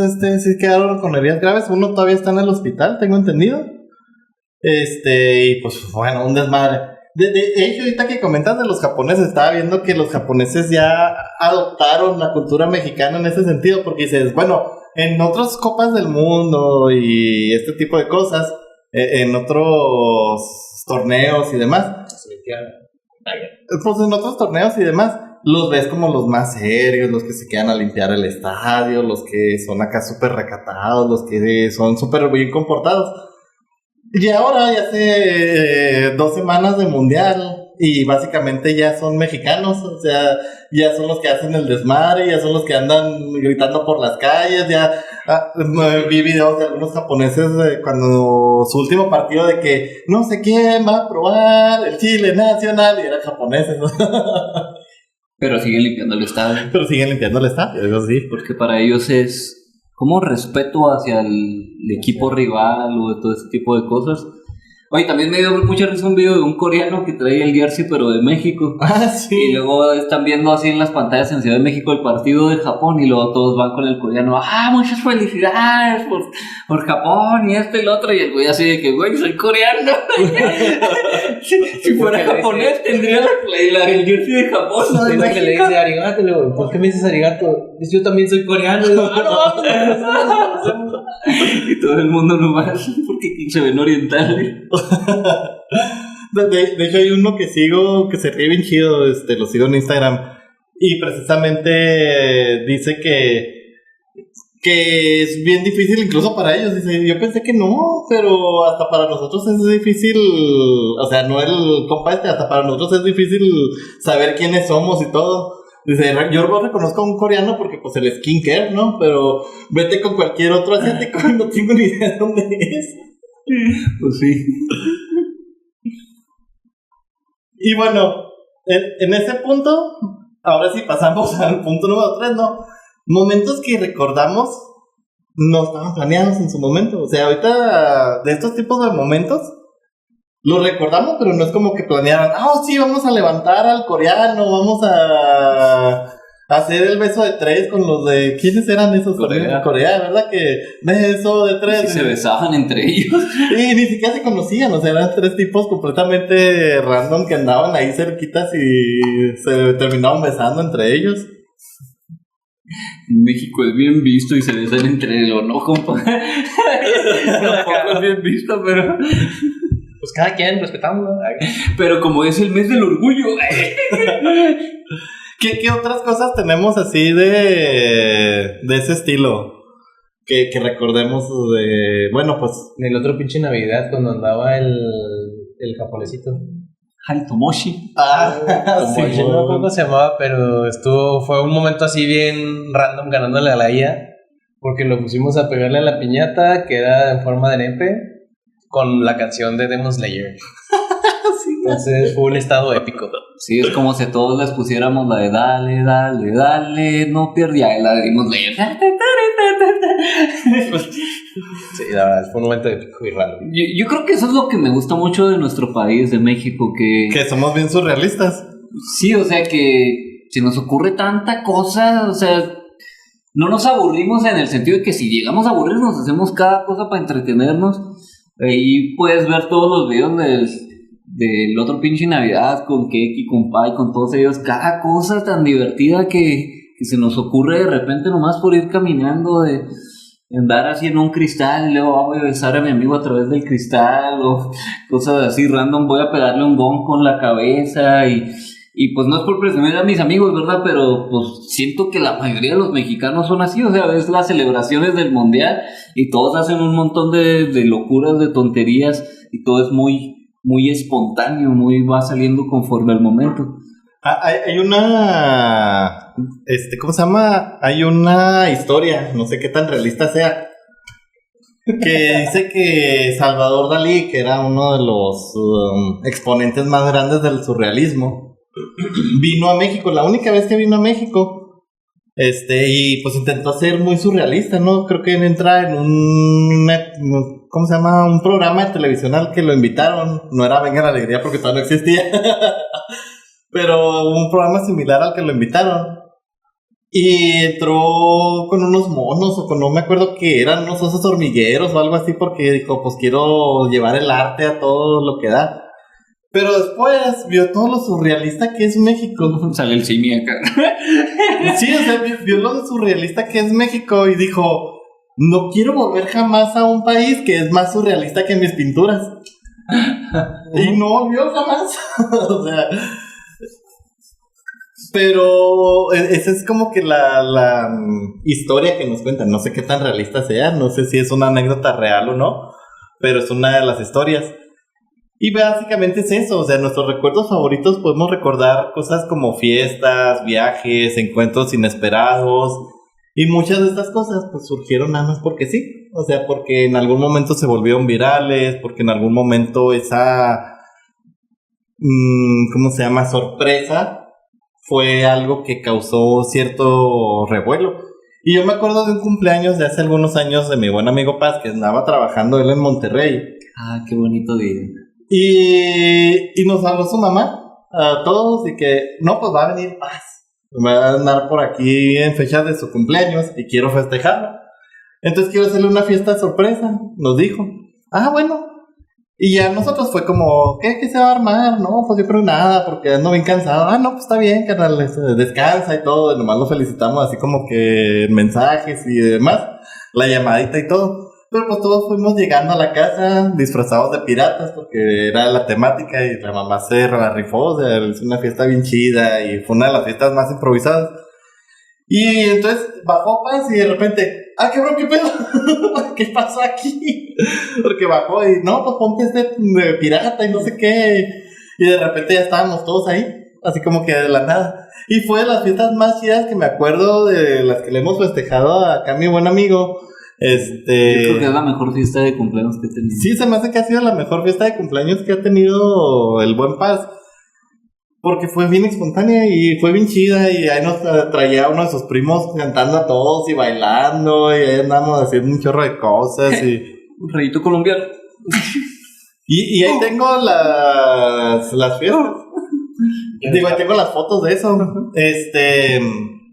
sí quedaron con heridas graves, uno todavía está en el hospital, tengo entendido. Y pues bueno, un desmadre. De hecho, ahorita que comentas de los japoneses, estaba viendo que los japoneses ya adoptaron la cultura mexicana en ese sentido, porque dices, bueno, en otras copas del mundo y este tipo de cosas, en otros torneos y demás, pues en otros torneos y demás, los ves como los más serios, los que se quedan a limpiar el estadio, los que son acá súper recatados, los que son súper bien comportados. Y ahora, ya hace 2 semanas de mundial, y básicamente ya son mexicanos, o sea, ya son los que hacen el desmadre, ya son los que andan gritando por las calles, vi videos de algunos japoneses cuando su último partido de que no sé quién va a probar el Chile Nacional, y eran japoneses, ¿no? Pero siguen limpiando el estadio. Pero siguen limpiando el estadio, eso sí. Porque para ellos es como respeto hacia el equipo rival o de todo ese tipo de cosas. Oye, también me dio mucha risa un video de un coreano que trae el jersey pero de México. Sí. Y luego están viendo así en las pantallas en Ciudad de México el partido de Japón y luego todos van con el coreano. Muchas felicidades por Japón y esto y lo otro. Y el güey así de que, güey, soy coreano. si fuera japonés tendría el jersey de Japón. No, de México. Que le dice arigato, luego, ¿por qué me dices arigato? Yo también soy coreano. Y y todo el mundo nomás porque se ven orientales. De hecho hay uno que sigo que se ríe bien chido, lo sigo en Instagram y precisamente dice que es bien difícil incluso para ellos. Dice, yo pensé que no, pero hasta para nosotros es difícil, o sea, no el compa hasta para nosotros es difícil saber quiénes somos y todo. Dice, yo reconozco a un coreano porque pues el skincare, ¿no? Pero vete con cualquier otro asiático y no tengo ni idea de dónde es. Pues sí. Y bueno, en ese punto, ahora sí pasamos al punto número 3, ¿no? Momentos que recordamos no estaban planeados en su momento. O sea, ahorita de estos tipos de momentos los recordamos, pero no es como que planearan, sí, vamos a levantar al coreano, vamos a hacer el beso de 3 con los de... ¿Quiénes eran esos? Corea, ¿verdad? Que beso de 3. Sí, se besaban entre ellos. Y ni siquiera se conocían, o sea, eran 3 tipos completamente random que andaban ahí cerquitas y se terminaban besando entre ellos. En México es bien visto y se besan entre ellos, ¿no, compa? Tampoco es bien visto, pero... Pues cada quien respetando. Pero como es el mes del orgullo. ¿Qué otras cosas tenemos así de ese estilo? Que recordemos de... Bueno, pues... En el otro pinche Navidad cuando andaba el japonesito. Tomoshi. Tomoshi, sí, no cómo se llamaba, pero fue un momento así bien random ganándole a la IA. Porque lo pusimos a pegarle a la piñata, que era en forma de nepe, con la canción de Demon Slayer. Sí, entonces fue un estado épico. Sí, es como si a todos les pusiéramos la de dale, dale, dale, no perdía la de Demon Slayer. Sí, la verdad, fue un momento épico y raro. Yo creo que eso es lo que me gusta mucho de nuestro país, de México, que somos bien surrealistas. Sí, o sea que se nos ocurre tanta cosa, o sea, no nos aburrimos en el sentido de que si llegamos a aburrirnos, hacemos cada cosa para entretenernos. Ahí puedes ver todos los videos del otro pinche Navidad con Keki, con Pai, con todos ellos. Cada cosa tan divertida que se nos ocurre de repente nomás por ir caminando, de andar así en un cristal y luego voy a besar a mi amigo a través del cristal o cosas así random, voy a pegarle un gong con la cabeza y pues no es por presumir a mis amigos, ¿verdad? Pero pues siento que la mayoría de los mexicanos son así, o sea, ves las celebraciones del mundial y todos hacen un montón de locuras, de tonterías y todo es muy, muy espontáneo, va saliendo conforme al momento. Hay una... ¿cómo se llama? Hay una historia, no sé qué tan realista sea, que dice que Salvador Dalí, que era uno de los exponentes más grandes del surrealismo, vino a México, la única vez que vino a México, y pues intentó ser muy surrealista, ¿no? Creo que entra en ¿cómo se llama? Un programa de televisión al que lo invitaron, no era Venga la Alegría porque todavía no existía, pero un programa similar al que lo invitaron. Y entró con unos monos o con no me acuerdo qué eran, unos osos hormigueros o algo así, porque dijo, pues quiero llevar el arte a todo lo que da. Pero después vio todo lo surrealista que es México. Sale el Simi acá. Sí, o sea, vio lo surrealista que es México y dijo, no quiero volver jamás a un país que es más surrealista que mis pinturas. Y no volvió jamás. O sea... Pero esa es como que la historia que nos cuentan. No sé qué tan realista sea, no sé si es una anécdota real o no, pero es una de las historias. Y básicamente es eso, o sea, nuestros recuerdos favoritos podemos recordar cosas como fiestas, viajes, encuentros inesperados. Y muchas de estas cosas pues surgieron nada más porque sí. O sea, porque en algún momento se volvieron virales, porque en algún momento esa, ¿cómo se llama? Sorpresa fue algo que causó cierto revuelo. Y yo me acuerdo de un cumpleaños de hace algunos años de mi buen amigo Paz, que andaba trabajando él en Monterrey. Ah, qué bonito día. Y nos habló su mamá a todos y que, no, pues va a venir Paz. Va a andar por aquí en fecha de su cumpleaños y quiero festejarlo. Entonces quiero hacerle una fiesta sorpresa, nos dijo. Ah, bueno. Y ya nosotros fue como, ¿qué se va a armar? No, pues yo creo nada, porque ando bien cansado. Ah, no, pues está bien, carnal, descansa y todo. Y nomás lo felicitamos así como que en mensajes y demás, la llamadita y todo. Pero pues todos fuimos llegando a la casa disfrazados de piratas, porque era la temática y la mamá se la rifó. O sea, es una fiesta bien chida y fue una de las fiestas más improvisadas. Y entonces bajó Paz y de repente, qué bro, qué pedo, ¿qué pasó aquí? Porque bajó y no, pues ponte de pirata y no sé qué. Y de repente ya estábamos todos ahí, así como que de la nada. Y fue de las fiestas más chidas que me acuerdo, de las que le hemos festejado acá a mi buen amigo. Yo creo que es la mejor fiesta de cumpleaños que he tenido. Sí, se me hace que ha sido la mejor fiesta de cumpleaños que ha tenido el buen Paz. Porque fue bien espontánea y fue bien chida. Y ahí nos traía uno de sus primos cantando a todos y bailando. Y ahí andamos haciendo un chorro de cosas. Un rayito colombiano. Y ahí tengo las fiestas. Digo, ahí tengo las fotos de eso.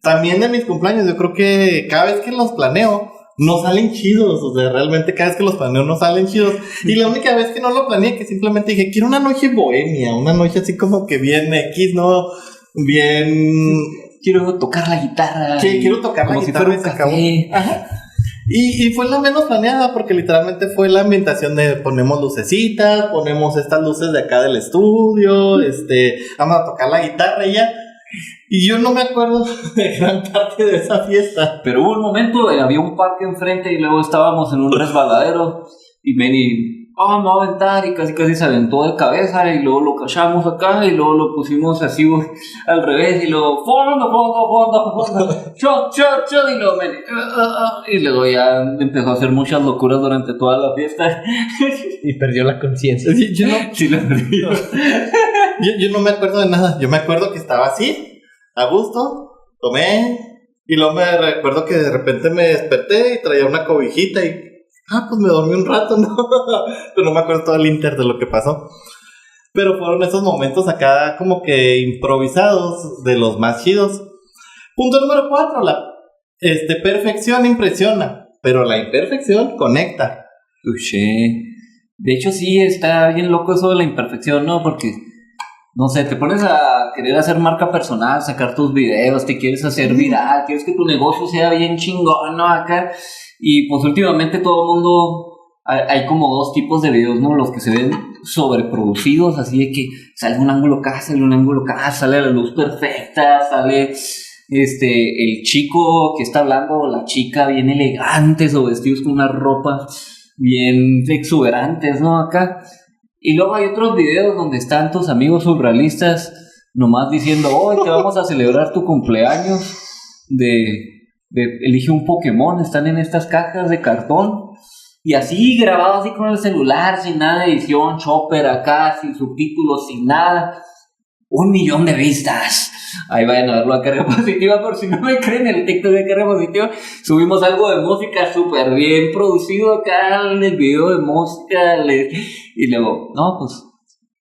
También de mis cumpleaños, yo creo que cada vez que los planeo no salen chidos, o sea, realmente cada vez que los planeo no salen chidos. Y la única vez que no lo planeé, que simplemente dije, quiero una noche bohemia, una noche así como que bien X, ¿no? Bien... Quiero tocar la guitarra. Sí, quiero tocar la guitarra y se acabó. Ajá. Y fue la menos planeada, porque literalmente fue la ambientación de ponemos lucecitas, ponemos estas luces de acá del estudio, vamos a tocar la guitarra y ya. Y yo no me acuerdo de gran parte de esa fiesta. Pero hubo un momento, había un parque enfrente y luego estábamos en un resbaladero y Manny, me voy a aventar, y casi se aventó de cabeza y luego lo cachamos acá y luego lo pusimos así al revés y luego fondo, shot, y luego Manny, y luego ya empezó a hacer muchas locuras durante toda la fiesta. Y perdió la conciencia. Sí, lo perdió. Yo no me acuerdo de nada. Yo me acuerdo que estaba así, a gusto, tomé, y luego me recuerdo que de repente me desperté y traía una cobijita y pues me dormí un rato, ¿no? Pero no me acuerdo todo el inter de lo que pasó. Pero fueron esos momentos acá como que improvisados, de los más chidos. Punto número 4, la perfección impresiona, pero la imperfección conecta. De hecho sí, está bien loco eso de la imperfección, ¿no? Porque, no sé, te pones a querer hacer marca personal, sacar tus videos, te quieres hacer viral, quieres que tu negocio sea bien chingón, ¿no? Acá. Y pues últimamente todo el mundo, hay como dos tipos de videos, ¿no? Los que se ven sobreproducidos, así de que sale un ángulo acá, sale la luz perfecta, sale el chico que está hablando, o la chica bien elegantes o vestidos con una ropa bien exuberantes, ¿no? Acá. Y luego hay otros videos donde están tus amigos surrealistas nomás diciendo, hoy te vamos a celebrar tu cumpleaños elige un Pokémon, están en estas cajas de cartón y así grabado así con el celular, sin nada de edición, chopper acá, sin subtítulos, sin nada. 1 millón de vistas. Ahí vayan a verlo a Carga Positiva, por si no me creen, el TikTok de Carga Positiva subimos algo de música súper bien producido acá en el video de música, y luego, no, pues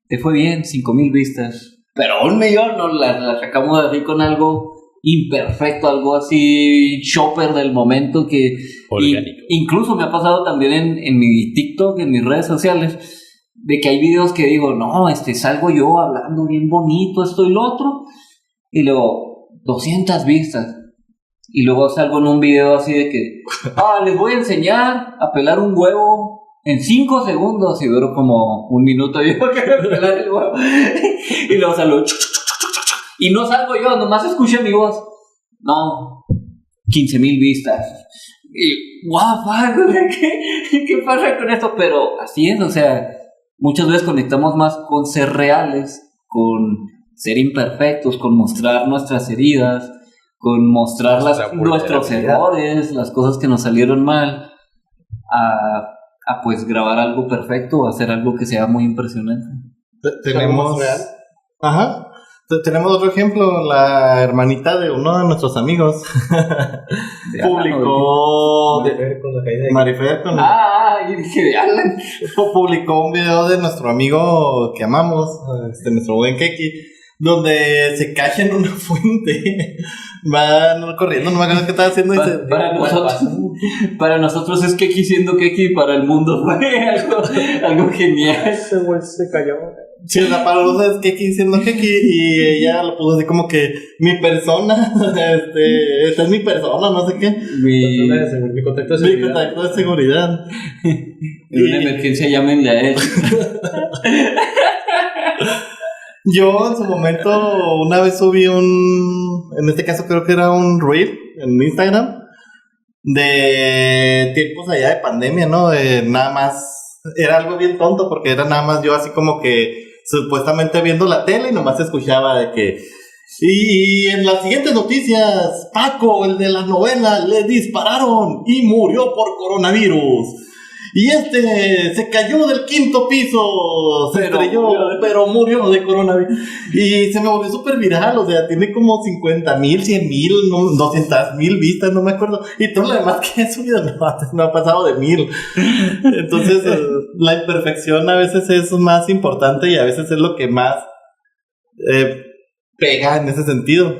te fue bien, 5,000 vistas, pero 1 millón no la sacamos así con algo imperfecto, algo así chopper del momento que incluso me ha pasado también en mi TikTok, en mis redes sociales, de que hay videos que digo, no, salgo yo hablando bien bonito, esto y lo otro, y luego 200 vistas, y luego salgo en un video así de que les voy a enseñar a pelar un huevo en 5 segundos, y duro como 1 minuto yo que pelar el huevo, y luego salgo y no salgo yo, nomás escuché mi voz. No, 15,000 vistas. Y, ¿qué pasa con esto? Pero así es, o sea, muchas veces conectamos más con ser reales, con ser imperfectos, con mostrar nuestras heridas, con mostrar nuestros errores, las cosas que nos salieron mal, a pues grabar algo perfecto o hacer algo que sea muy impresionante. Tenemos ajá. Tenemos otro ejemplo, la hermanita de uno de nuestros amigos publicó Marifer con y dije de Alan. Publicó un video de nuestro amigo que amamos, nuestro buen Keki, donde se cae en una fuente. Van corriendo, no me acuerdo qué estaba haciendo. Para nosotros es Keki siendo Keki, para el mundo fue algo genial. Ese güey se cayó. Sí, o sea, para nosotros es Keki siendo Keki, y ella lo puso así como que mi persona, esta es mi persona, no sé qué. Mi contacto de seguridad. Mi contacto de seguridad. En una emergencia llámenle a él. Yo en su momento una vez subí en este caso creo que era un reel en Instagram de tiempos allá de pandemia, ¿no? De nada más, era algo bien tonto porque era nada más yo así como que supuestamente viendo la tele y nomás escuchaba de que y en las siguientes noticias, Paco, el de la novela, le dispararon y murió por coronavirus. Y se cayó del 5º piso, se estrelló, pero murió de coronavirus. Y se me volvió súper viral, o sea, tiene como 50,000, 100,000, 200,000 vistas, no me acuerdo. Y todo lo demás que he subido no ha pasado de 1,000. Entonces, la imperfección a veces es más importante y a veces es lo que más pega en ese sentido.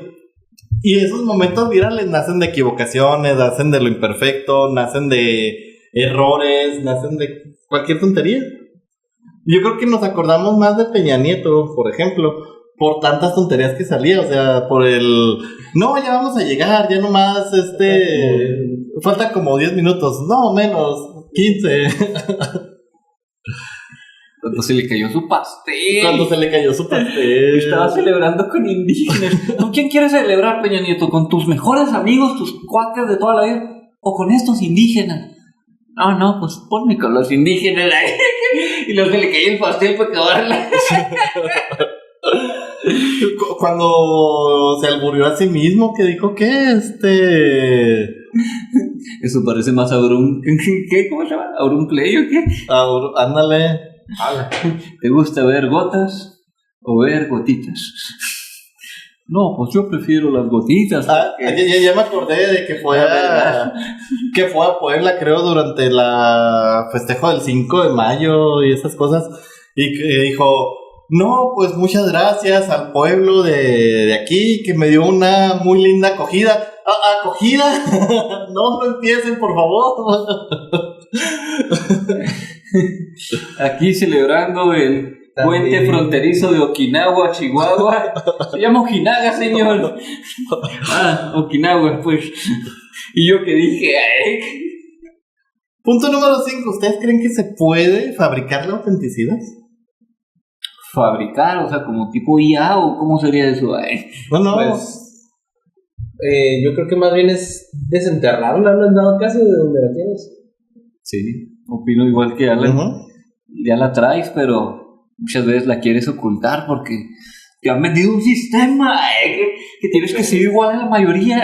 Y esos momentos virales nacen de equivocaciones, nacen de lo imperfecto, nacen de errores, nacen de cualquier tontería. Yo creo que nos acordamos más de Peña Nieto, por ejemplo, por tantas tonterías que salía, o sea, por no, ya vamos a llegar, ya nomás, falta como 10 minutos, no, menos, 15. Cuando se le cayó su pastel. Estaba celebrando con indígenas. ¿Con quién quieres celebrar, Peña Nieto? ¿Con tus mejores amigos, tus cuates de toda la vida? ¿O con estos indígenas? No, pues ponme con los indígenas. Y luego se le cayó el pastel para acabarla. Cuando se alburió a sí mismo, que dijo que Eso parece más a ¿qué? ¿Cómo se llama? ¿Aurum Play o qué? Ándale. ¿Te gusta ver gotas o ver gotitas? No, pues yo prefiero las gotitas. Ya me acordé de que fue a Puebla, creo, durante la festejo del 5 de mayo y esas cosas. Y que dijo, no, pues muchas gracias al pueblo de aquí que me dio una muy linda acogida. ¿Acogida? No empiecen, por favor. Aquí celebrando el puente fronterizo de Okinawa, Chihuahua. Se llama Okinaga, señor. Okinawa, pues. Y yo que dije, Punto número 5. ¿Ustedes creen que se puede fabricar la autenticidad? ¿Fabricar? O sea, como tipo IA, ¿o cómo sería eso? No. Pues, yo creo que más bien es desenterrarla, ¿no? En dado caso de donde la tienes. Sí, opino igual que Alan. Ya la traes, pero muchas veces la quieres ocultar porque te han vendido un sistema que tienes que ser igual a la mayoría.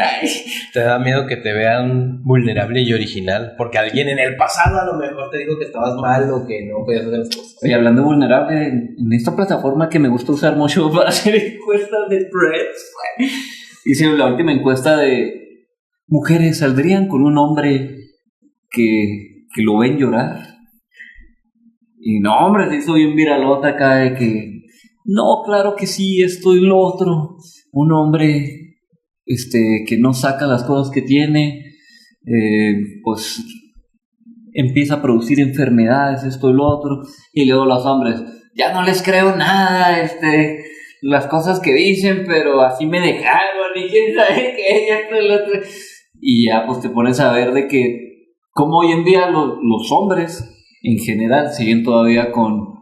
Te da miedo que te vean vulnerable y original, porque alguien en el pasado a lo mejor te dijo que estabas mal o que no podías hacer las cosas. Oye, hablando de vulnerable, en esta plataforma que me gusta usar mucho para hacer encuestas de Threads, hice la última encuesta de mujeres saldrían con un hombre que lo ven llorar. Y no, hombre, se hizo bien viralota acá de que no, claro que sí, esto y lo otro. Un hombre que no saca las cosas que tiene, pues empieza a producir enfermedades, esto y lo otro. Y luego los hombres, ya no les creo nada, las cosas que dicen, pero así me dejaron y quién sabe qué, esto y lo otro. Y ya pues te pones a ver de que como hoy en día los hombres en general siguen todavía con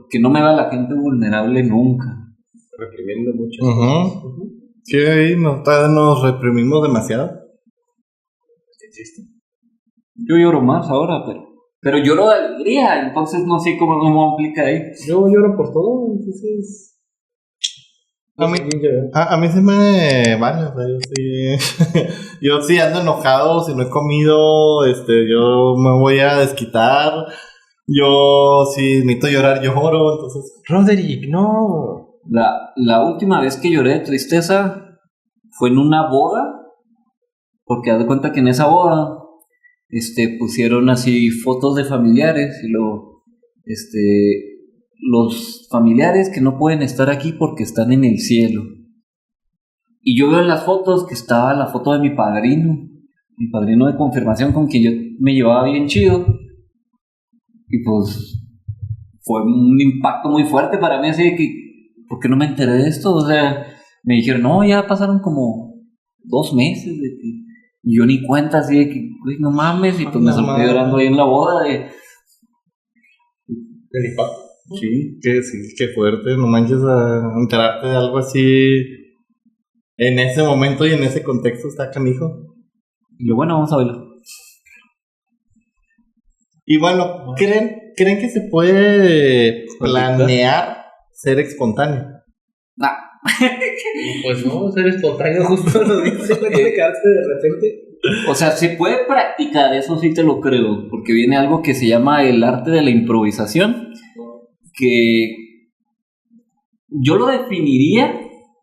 que no me haga la gente vulnerable nunca. Reprimiendo mucho. Sí, ahí nos reprimimos demasiado. Yo lloro más ahora, Pero lloro de alegría, entonces no sé cómo aplica ahí. Yo lloro por todo, entonces... A mí se me vale, o sea, yo sí ando enojado, si no he comido, yo me voy a desquitar, yo si necesito llorar, lloro, entonces... Roderick, no. La última vez que lloré de tristeza fue en una boda, porque haz de cuenta que en esa boda pusieron así fotos de familiares y luego los familiares que no pueden estar aquí porque están en el cielo. Y yo veo en las fotos que estaba la foto de mi padrino de confirmación con quien yo me llevaba bien chido. Y pues fue un impacto muy fuerte para mí, así de que, ¿por qué no me enteré de esto? O sea, me dijeron, no, ya pasaron como 2 meses de que y yo ni cuenta, así de que, güey, no mames, y pues me solté llorando ahí en la boda de... ¿El impacto? Sí, qué fuerte, no manches a enterarte de algo así en ese momento y en ese contexto está canijo. Y bueno, vamos a verlo. Y bueno, ¿creen que se puede planear ser espontáneo? Nah. Pues no, ser espontáneo justo lo dice, tiene que darse de repente. O sea, se puede practicar, eso sí te lo creo, porque viene algo que se llama el arte de la improvisación, que yo lo definiría,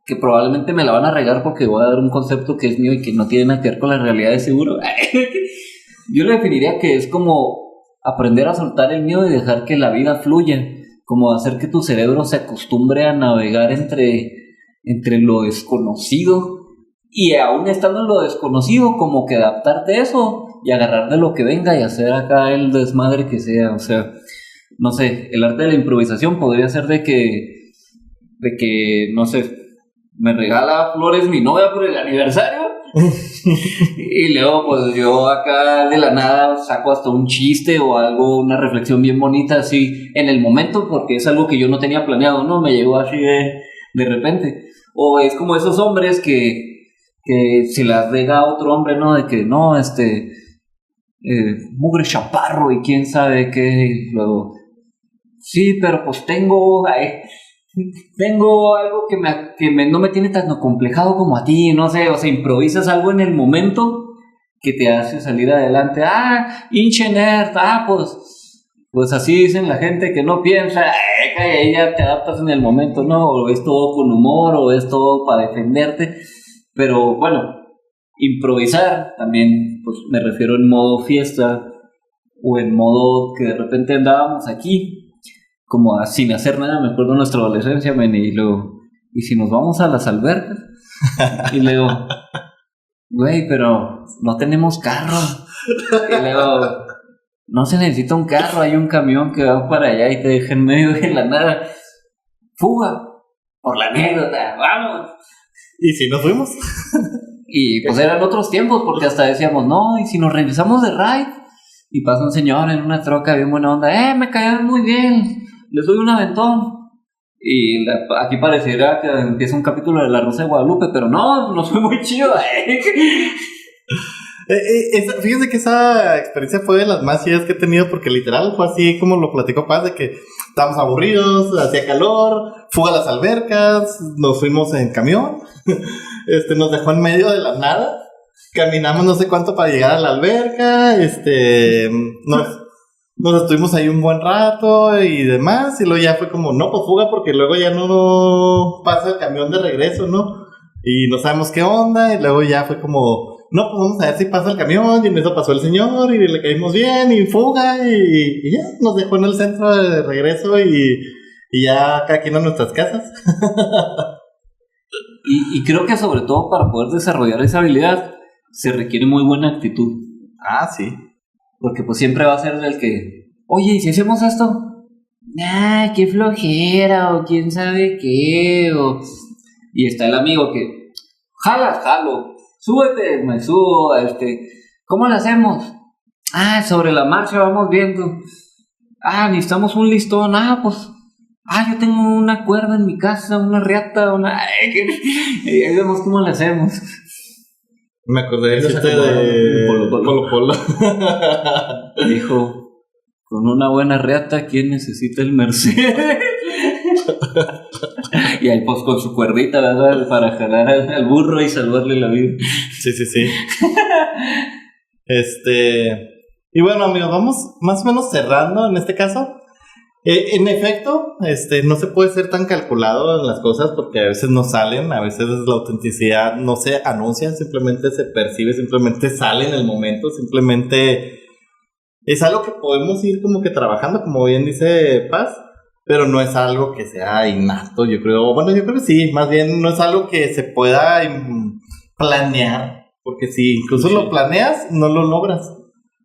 que probablemente me la van a regar porque voy a dar un concepto que es mío y que no tiene nada que ver con la realidad de seguro. Yo lo definiría que es como aprender a soltar el miedo y dejar que la vida fluya, como hacer que tu cerebro se acostumbre a navegar entre lo desconocido y aún estando en lo desconocido, como que adaptarte a eso y agarrar de lo que venga y hacer acá el desmadre que sea. O sea, no sé, el arte de la improvisación podría ser de que no sé, me regala flores mi novia por el aniversario y luego pues yo acá de la nada saco hasta un chiste o algo, una reflexión bien bonita así en el momento, porque es algo que yo no tenía planeado, ¿no? Me llegó así de repente. O es como esos hombres que se las rega a otro hombre, ¿no? De que no, mugre chaparro y quién sabe qué. Y luego, sí, pero pues tengo algo que no me tiene tan complejado como a ti, no sé, o sea, improvisas algo en el momento que te hace salir adelante. Hinche nerd, pues así dicen la gente que no piensa, que ya te adaptas en el momento, ¿no? O es todo con humor, o es todo para defenderte. Pero bueno, improvisar también, pues me refiero en modo fiesta, o en modo que de repente andábamos aquí, como sin hacer nada. Me acuerdo de nuestra adolescencia, y luego, ¿y si nos vamos a las albercas? Y luego, güey, pero no tenemos carro. Y luego, no se necesita un carro, hay un camión que va para allá y te deja en medio de la nada. Fuga, por la anécdota, vamos. ¿Y si nos fuimos? Y pues eran otros tiempos, porque hasta decíamos, no, y si nos regresamos de ride, y pasa un señor en una troca bien buena onda, me cayeron muy bien, les doy un aventón. Y aquí pareciera que empieza un capítulo de La Rosa de Guadalupe, pero no, nos fue muy chido. Fíjense que esa experiencia fue de las más chidas que he tenido, porque literal fue así como lo platicó Paz, de que estábamos aburridos, hacía calor, fuga a las albercas, nos fuimos en camión, nos dejó en medio de la nada, caminamos no sé cuánto para llegar a la alberca, nos estuvimos ahí un buen rato y demás, y luego ya fue como, no, pues fuga, porque luego ya no pasa el camión de regreso, ¿no? Y no sabemos qué onda, y luego ya fue como, no, pues vamos a ver si pasa el camión, y en eso pasó el señor, y le caímos bien, y fuga, y ya, nos dejó en el centro de regreso, y ya cada quien a nuestras casas. Y creo que sobre todo para poder desarrollar esa habilidad, se requiere muy buena actitud. Sí. Porque pues siempre va a ser el que, oye, ¿y si hacemos esto? Qué flojera, o quién sabe qué, y está el amigo que, jalo, súbete, me subo, ¿cómo lo hacemos? Sobre la marcha vamos viendo. Necesitamos un listón, pues, yo tengo una cuerda en mi casa, una riata, y ahí vemos cómo lo hacemos. Me acordé del chiste de Polo. Dijo, Con una buena reata, ¿quién necesita el Mercedes? Y ahí pues con su cuerdita, ¿verdad? Para jalar al burro y salvarle la vida. Sí. Y bueno, amigos, vamos más o menos cerrando en este caso. En efecto, no se puede ser tan calculado en las cosas porque a veces no salen, a veces la autenticidad no se anuncia, simplemente se percibe, simplemente sale en el momento, simplemente es algo que podemos ir como que trabajando, como bien dice Paz, pero no es algo que sea innato, yo creo que sí, más bien no es algo que se pueda planear, porque si incluso lo planeas, no lo logras.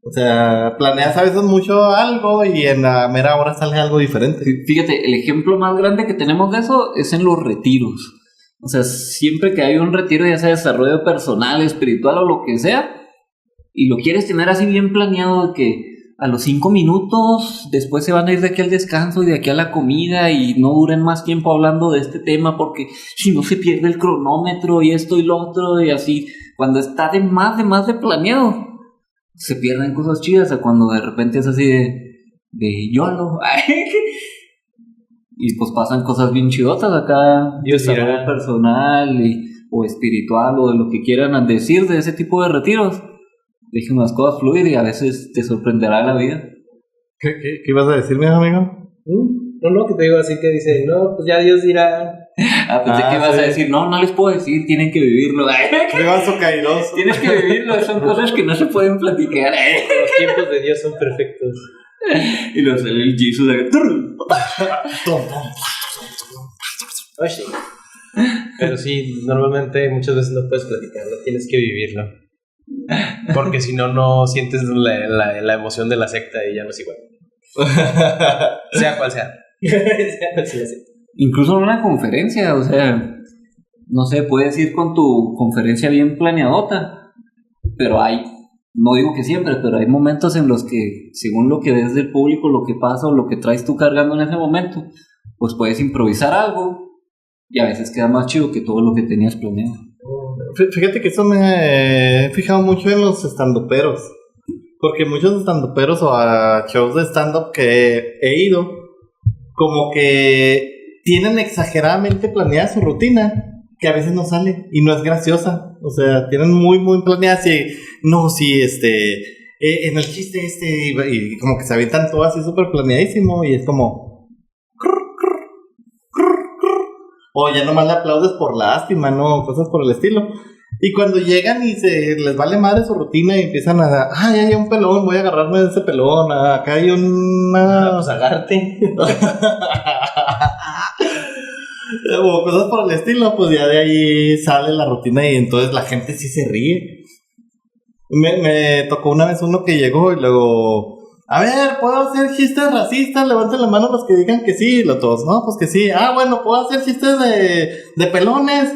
O sea, planeas a veces mucho algo y en la mera hora sale algo diferente. Fíjate, el ejemplo más grande que tenemos de eso es en los retiros. O sea, siempre que hay un retiro, ya sea desarrollo personal, espiritual o lo que sea, y lo quieres tener así bien planeado de que a los 5 minutos después se van a ir de aquí al descanso y de aquí a la comida y no duren más tiempo hablando de este tema porque si no se pierde el cronómetro y esto y lo otro y así. Cuando está de más de planeado, se pierden cosas chidas, a cuando de repente es así de YOLO. Y pues pasan cosas bien chidotas acá, desarrollo personal o espiritual o de lo que quieran decir de ese tipo de retiros. Dejen las cosas fluir y a veces te sorprenderá la vida. ¿Qué ibas a decir, mi amigo? No, que te digo así que dice, no, pues ya Dios dirá. Pensé que ibas a decir, no les puedo decir, tienen que vivirlo. Rebaso cairoso. Tienes que vivirlo, son cosas que no se pueden platicar. Los tiempos de Dios son perfectos. Y lo sale el Jesus de... Oye. Pero sí, normalmente muchas veces no puedes platicarlo, tienes que vivirlo. Porque si no, no sientes la emoción de la secta y ya no es igual. Sea cual sea. Incluso en una conferencia, o sea, no sé, puedes ir con tu conferencia bien planeadota, pero no digo que siempre, pero hay momentos en los que, según lo que ves del público, lo que pasa o lo que traes tú cargando en ese momento, pues puedes improvisar algo y a veces queda más chido que todo lo que tenías planeado. Fíjate que eso me he fijado mucho en los estandoperos, porque muchos estandoperos o a shows de stand-up que he ido, como que tienen exageradamente planeada su rutina, que a veces no sale y no es graciosa. O sea, tienen muy, muy planeada así, no, sí, en el chiste y como que se avientan todo así súper planeadísimo y es como... O ya nomás le aplaudes por lástima, ¿no? Cosas por el estilo. Y cuando llegan y se les vale madre su rutina y empiezan a... ¡Ay, hay un pelón! Voy a agarrarme de ese pelón. Acá hay una... Pues agarte. O cosas por el estilo, pues ya de ahí sale la rutina y entonces la gente sí se ríe. Me tocó una vez uno que llegó y luego... A ver, ¿puedo hacer chistes racistas? Levanten la mano los que digan que sí. Los todos, no, pues que sí. Ah, bueno, ¿puedo hacer chistes de pelones?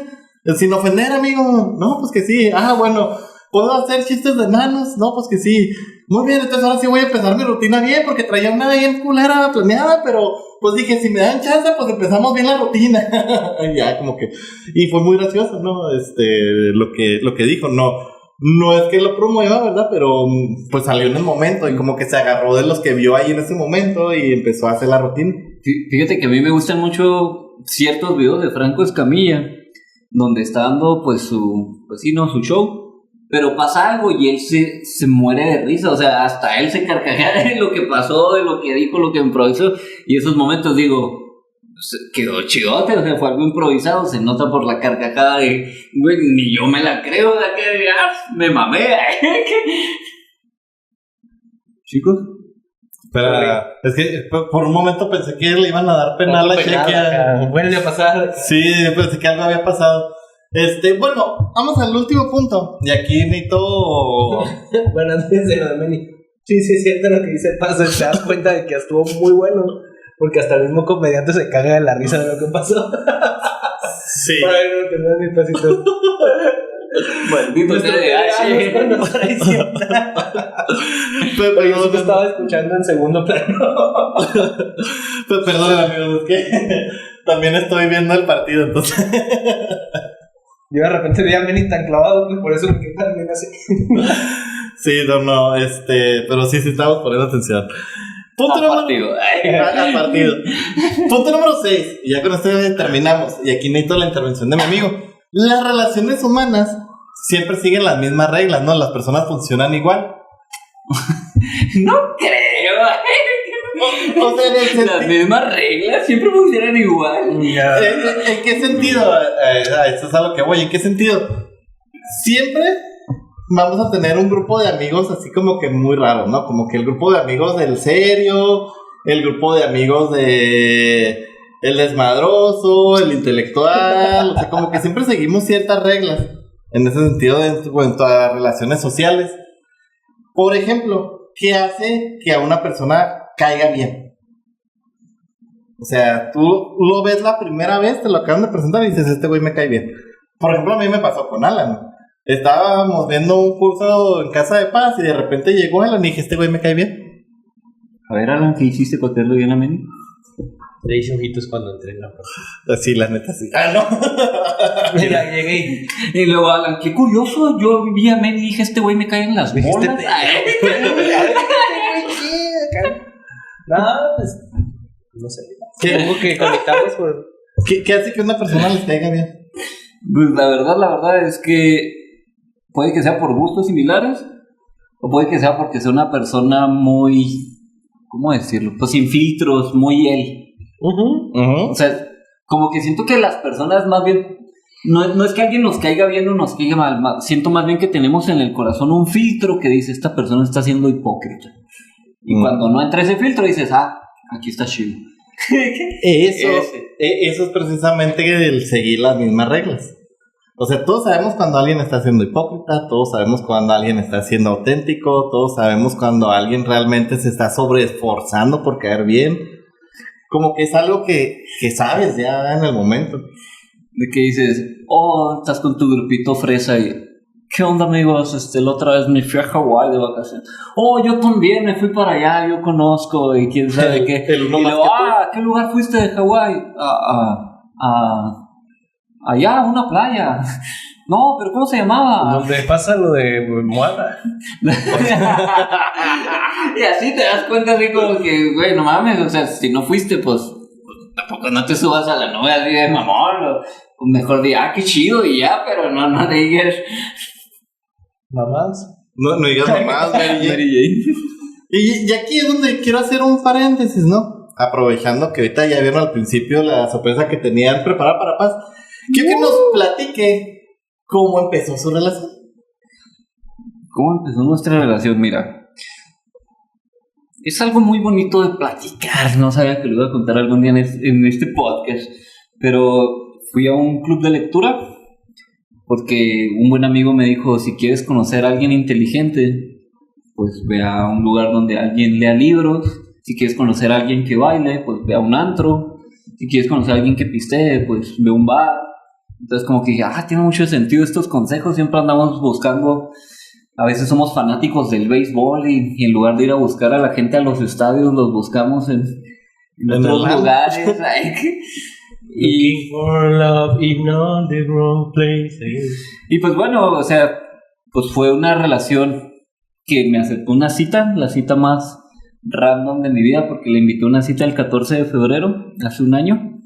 Sin ofender, amigo. No, pues que sí. Ah, bueno, ¿puedo hacer chistes de enanos? No, pues que sí. Muy bien, entonces ahora sí voy a empezar mi rutina bien, porque traía una bien culera planeada, pero pues dije, si me dan chance, pues empezamos bien la rutina. Ya, como que... Y fue muy gracioso, ¿no? Lo que dijo, no es que lo promueva, ¿verdad? Pero pues salió en el momento y como que se agarró de los que vio ahí en ese momento y empezó a hacer la rutina. Fíjate que a mí me gustan mucho ciertos videos de Franco Escamilla, donde está dando pues su show, pero pasa algo y él se muere de risa, o sea, hasta él se carcajea de lo que pasó, de lo que dijo, lo que improvisó, y esos momentos digo, quedó chidote, o sea, fue algo improvisado, se nota por la carcajada de, güey, ni yo me la creo, de que me mamé. Chicos. Pero es que por un momento pensé que le iban a dar penal a Chequia. Vuelve a pasar. Sí, pensé que algo había pasado. Bueno, vamos al último punto. Y aquí necesito... Bueno, antes de lo de Meni. Sí, es cierto lo que dice Paso. Te das cuenta de que estuvo muy bueno. Porque hasta el mismo comediante se caga de la risa de lo que pasó. Sí. Ay, no, que no es mi pasito. Maldito pero yo solo estaba escuchando en segundo plano. Perdón, amigos, es que también estoy viendo el partido, entonces. Yo de repente vi a Meni tan clavado que por eso me quedé también así. Sí, no, pero sí estamos poniendo atención. Punto Al partido. Al partido. Punto número 6. Y ya con esto terminamos. Y aquí necesito la intervención de mi amigo. Las relaciones humanas siempre siguen las mismas reglas, ¿no? Las personas funcionan igual. No creo. O sea, Las mismas reglas siempre funcionan igual. ¿En qué sentido? Esto es a lo que voy. ¿En qué sentido? Siempre vamos a tener un grupo de amigos así como que muy raro, ¿no? Como que el grupo de amigos del serio, el grupo de amigos de el desmadroso, el intelectual, o sea, como que siempre seguimos ciertas reglas en ese sentido en cuanto a relaciones sociales. Por ejemplo, ¿qué hace que a una persona caiga bien? O sea, tú lo ves la primera vez, te lo acaban de presentar y dices, este güey me cae bien. Por ejemplo, a mí me pasó con Alan. Estábamos viendo un curso en Casa de Paz y de repente llegó Alan y dije, este güey me cae bien. A ver, Alan, ¿qué hiciste para caerle bien a Manny? Le hice ojitos cuando entré en la puerta. Sí, la neta sí. No. Mira, llegué Y luego Alan, qué curioso, yo vi a Manny y dije, este güey me cae en las bolas. No, pues, no sé. Tengo que conectarlos por... ¿Qué hace que a una persona les caiga bien? Pues la verdad es que puede que sea por gustos similares o puede que sea porque sea una persona muy, ¿cómo decirlo? Pues sin filtros, muy él. O sea, como que siento que las personas más bien, no es que alguien nos caiga bien o nos caiga mal, siento más bien que tenemos en el corazón un filtro que dice, esta persona está siendo hipócrita. Y cuando no entra ese filtro dices, aquí está chido. Eso es precisamente el seguir las mismas reglas. O sea, todos sabemos cuando alguien está siendo hipócrita, todos sabemos cuando alguien está siendo auténtico, todos sabemos cuando alguien realmente se está sobreesforzando por caer bien. Como que es algo que sabes ya en el momento. De que dices, estás con tu grupito fresa y... ¿Qué onda, amigos? La otra vez me fui a Hawái de vacaciones. Yo también me fui para allá, yo conozco y quién sabe qué. El uno y más luego, que ¿qué lugar fuiste de Hawái? Allá, a una playa. No, pero ¿cómo se llamaba? Donde pasa lo de Moana. Y así te das cuenta así como que, güey, no mames, o sea, si no fuiste, pues tampoco no te subas a la nube así de mamón. O mejor di, qué chido y ya, pero no digas... ¿Mamás? No digas mamás, Mary Jane. Y aquí es donde quiero hacer un paréntesis, ¿no? Aprovechando que ahorita ya vieron al principio la sorpresa que tenían preparada para Paz. Quiero que nos platique cómo empezó su relación. ¿Cómo empezó nuestra relación? Mira, es algo muy bonito de platicar. No sabía que lo iba a contar algún día en este podcast, pero fui a un club de lectura porque un buen amigo me dijo, si quieres conocer a alguien inteligente, pues ve a un lugar donde alguien lea libros. Si quieres conocer a alguien que baile, pues ve a un antro. Si quieres conocer a alguien que pistee, pues ve a un bar. Entonces como que dije, tiene mucho sentido estos consejos. Siempre andamos buscando, a veces somos fanáticos del béisbol y en lugar de ir a buscar a la gente a los estadios, los buscamos en otros lugares. Looking for love in all the wrong places. Y pues bueno, o sea, pues fue una relación que me aceptó una cita, la cita más random de mi vida, porque le invité a una cita el 14 de febrero, hace un año,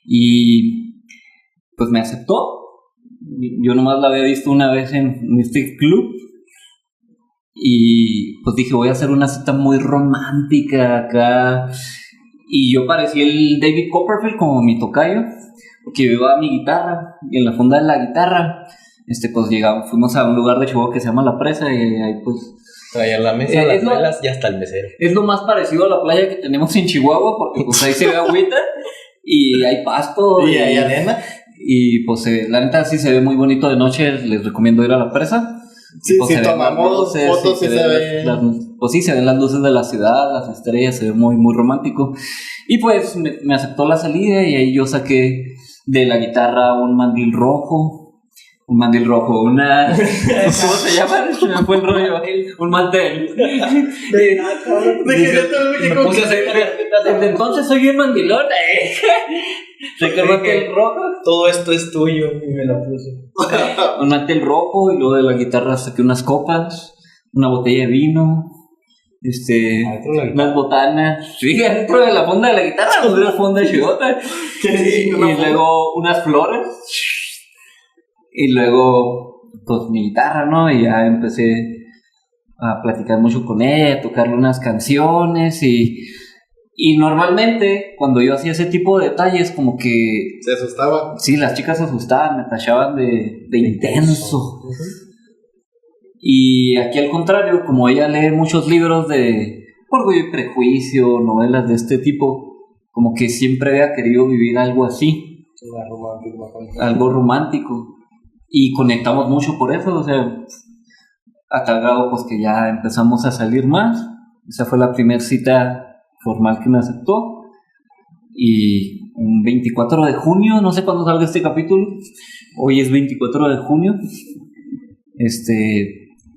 y pues me aceptó. Yo nomás la había visto una vez en este club, y pues dije, voy a hacer una cita muy romántica acá. Y yo parecía el David Copperfield como mi tocayo, porque yo llevaba mi guitarra, y en la funda de la guitarra, pues fuimos a un lugar de Chihuahua que se llama La Presa, y ahí pues... Traían la mesa, las velas y hasta el mesero. Es lo más parecido a la playa que tenemos en Chihuahua, porque pues ahí se ve agüita, y hay pasto. Y hay arena. Y pues la neta sí se ve muy bonito de noche, les recomiendo ir a La Presa. Sí, pues, si tomamos fotos sí se ve... Pues sí, se ven las luces de la ciudad, las estrellas, se ve muy, muy romántico. Y pues me aceptó la salida y ahí yo saqué de la guitarra un mandil rojo, ¿cómo se llama? Se me fue el rollo, un mantel. Desde entonces soy un mandilón. Saqué un mantel rojo. Todo esto es tuyo y me lo puse. Un mantel rojo y luego de la guitarra saqué unas copas, una botella de vino. unas botanas, sí, adentro de la funda de la guitarra, una funda chigota, y luego unas flores, y luego pues mi guitarra, ¿no? Y ya empecé a platicar mucho con ella, a tocarle unas canciones y normalmente cuando yo hacía ese tipo de detalles como que... ¿Se asustaba? Sí, las chicas se asustaban, me tachaban de intenso. Y aquí al contrario, como ella lee muchos libros de Orgullo y Prejuicio, novelas de este tipo, como que siempre había querido vivir algo así. Algo romántico. Y conectamos mucho por eso, o sea, a tal grado pues que ya empezamos a salir más. Esa fue la primera cita formal que me aceptó. Y un 24 de junio, no sé cuándo salga este capítulo, hoy es 24 de junio,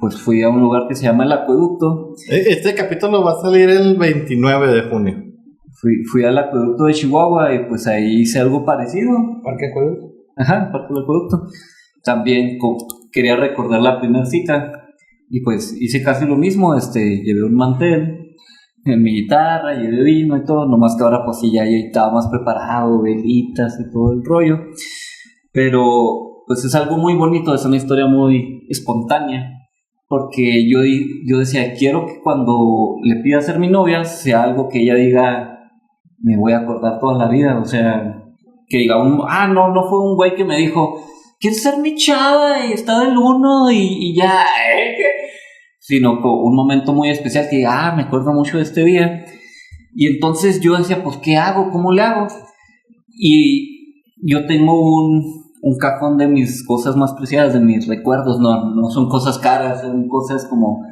pues fui a un lugar que se llama El Acueducto. Este capítulo va a salir el 29 de junio. Fui al Acueducto de Chihuahua y pues ahí hice algo parecido. ¿Parque Acueducto? Ajá, Parque del Acueducto. También quería recordar la primera cita y pues hice casi lo mismo, llevé un mantel en mi guitarra, llevé vino y todo, nomás que ahora pues sí ya estaba más preparado, velitas y todo el rollo. Pero pues es algo muy bonito, es una historia muy espontánea. Porque yo decía, quiero que cuando le pida ser mi novia sea algo que ella diga, me voy a acordar toda la vida. O sea, que diga, no fue un güey que me dijo, ¿quieres ser mi chava? Y está del uno y ya. Sino un momento muy especial que me acuerdo mucho de este día. Y entonces yo decía, pues, ¿qué hago? ¿Cómo le hago? Y yo tengo un cajón de mis cosas más preciadas, de mis recuerdos, no son cosas caras, son cosas como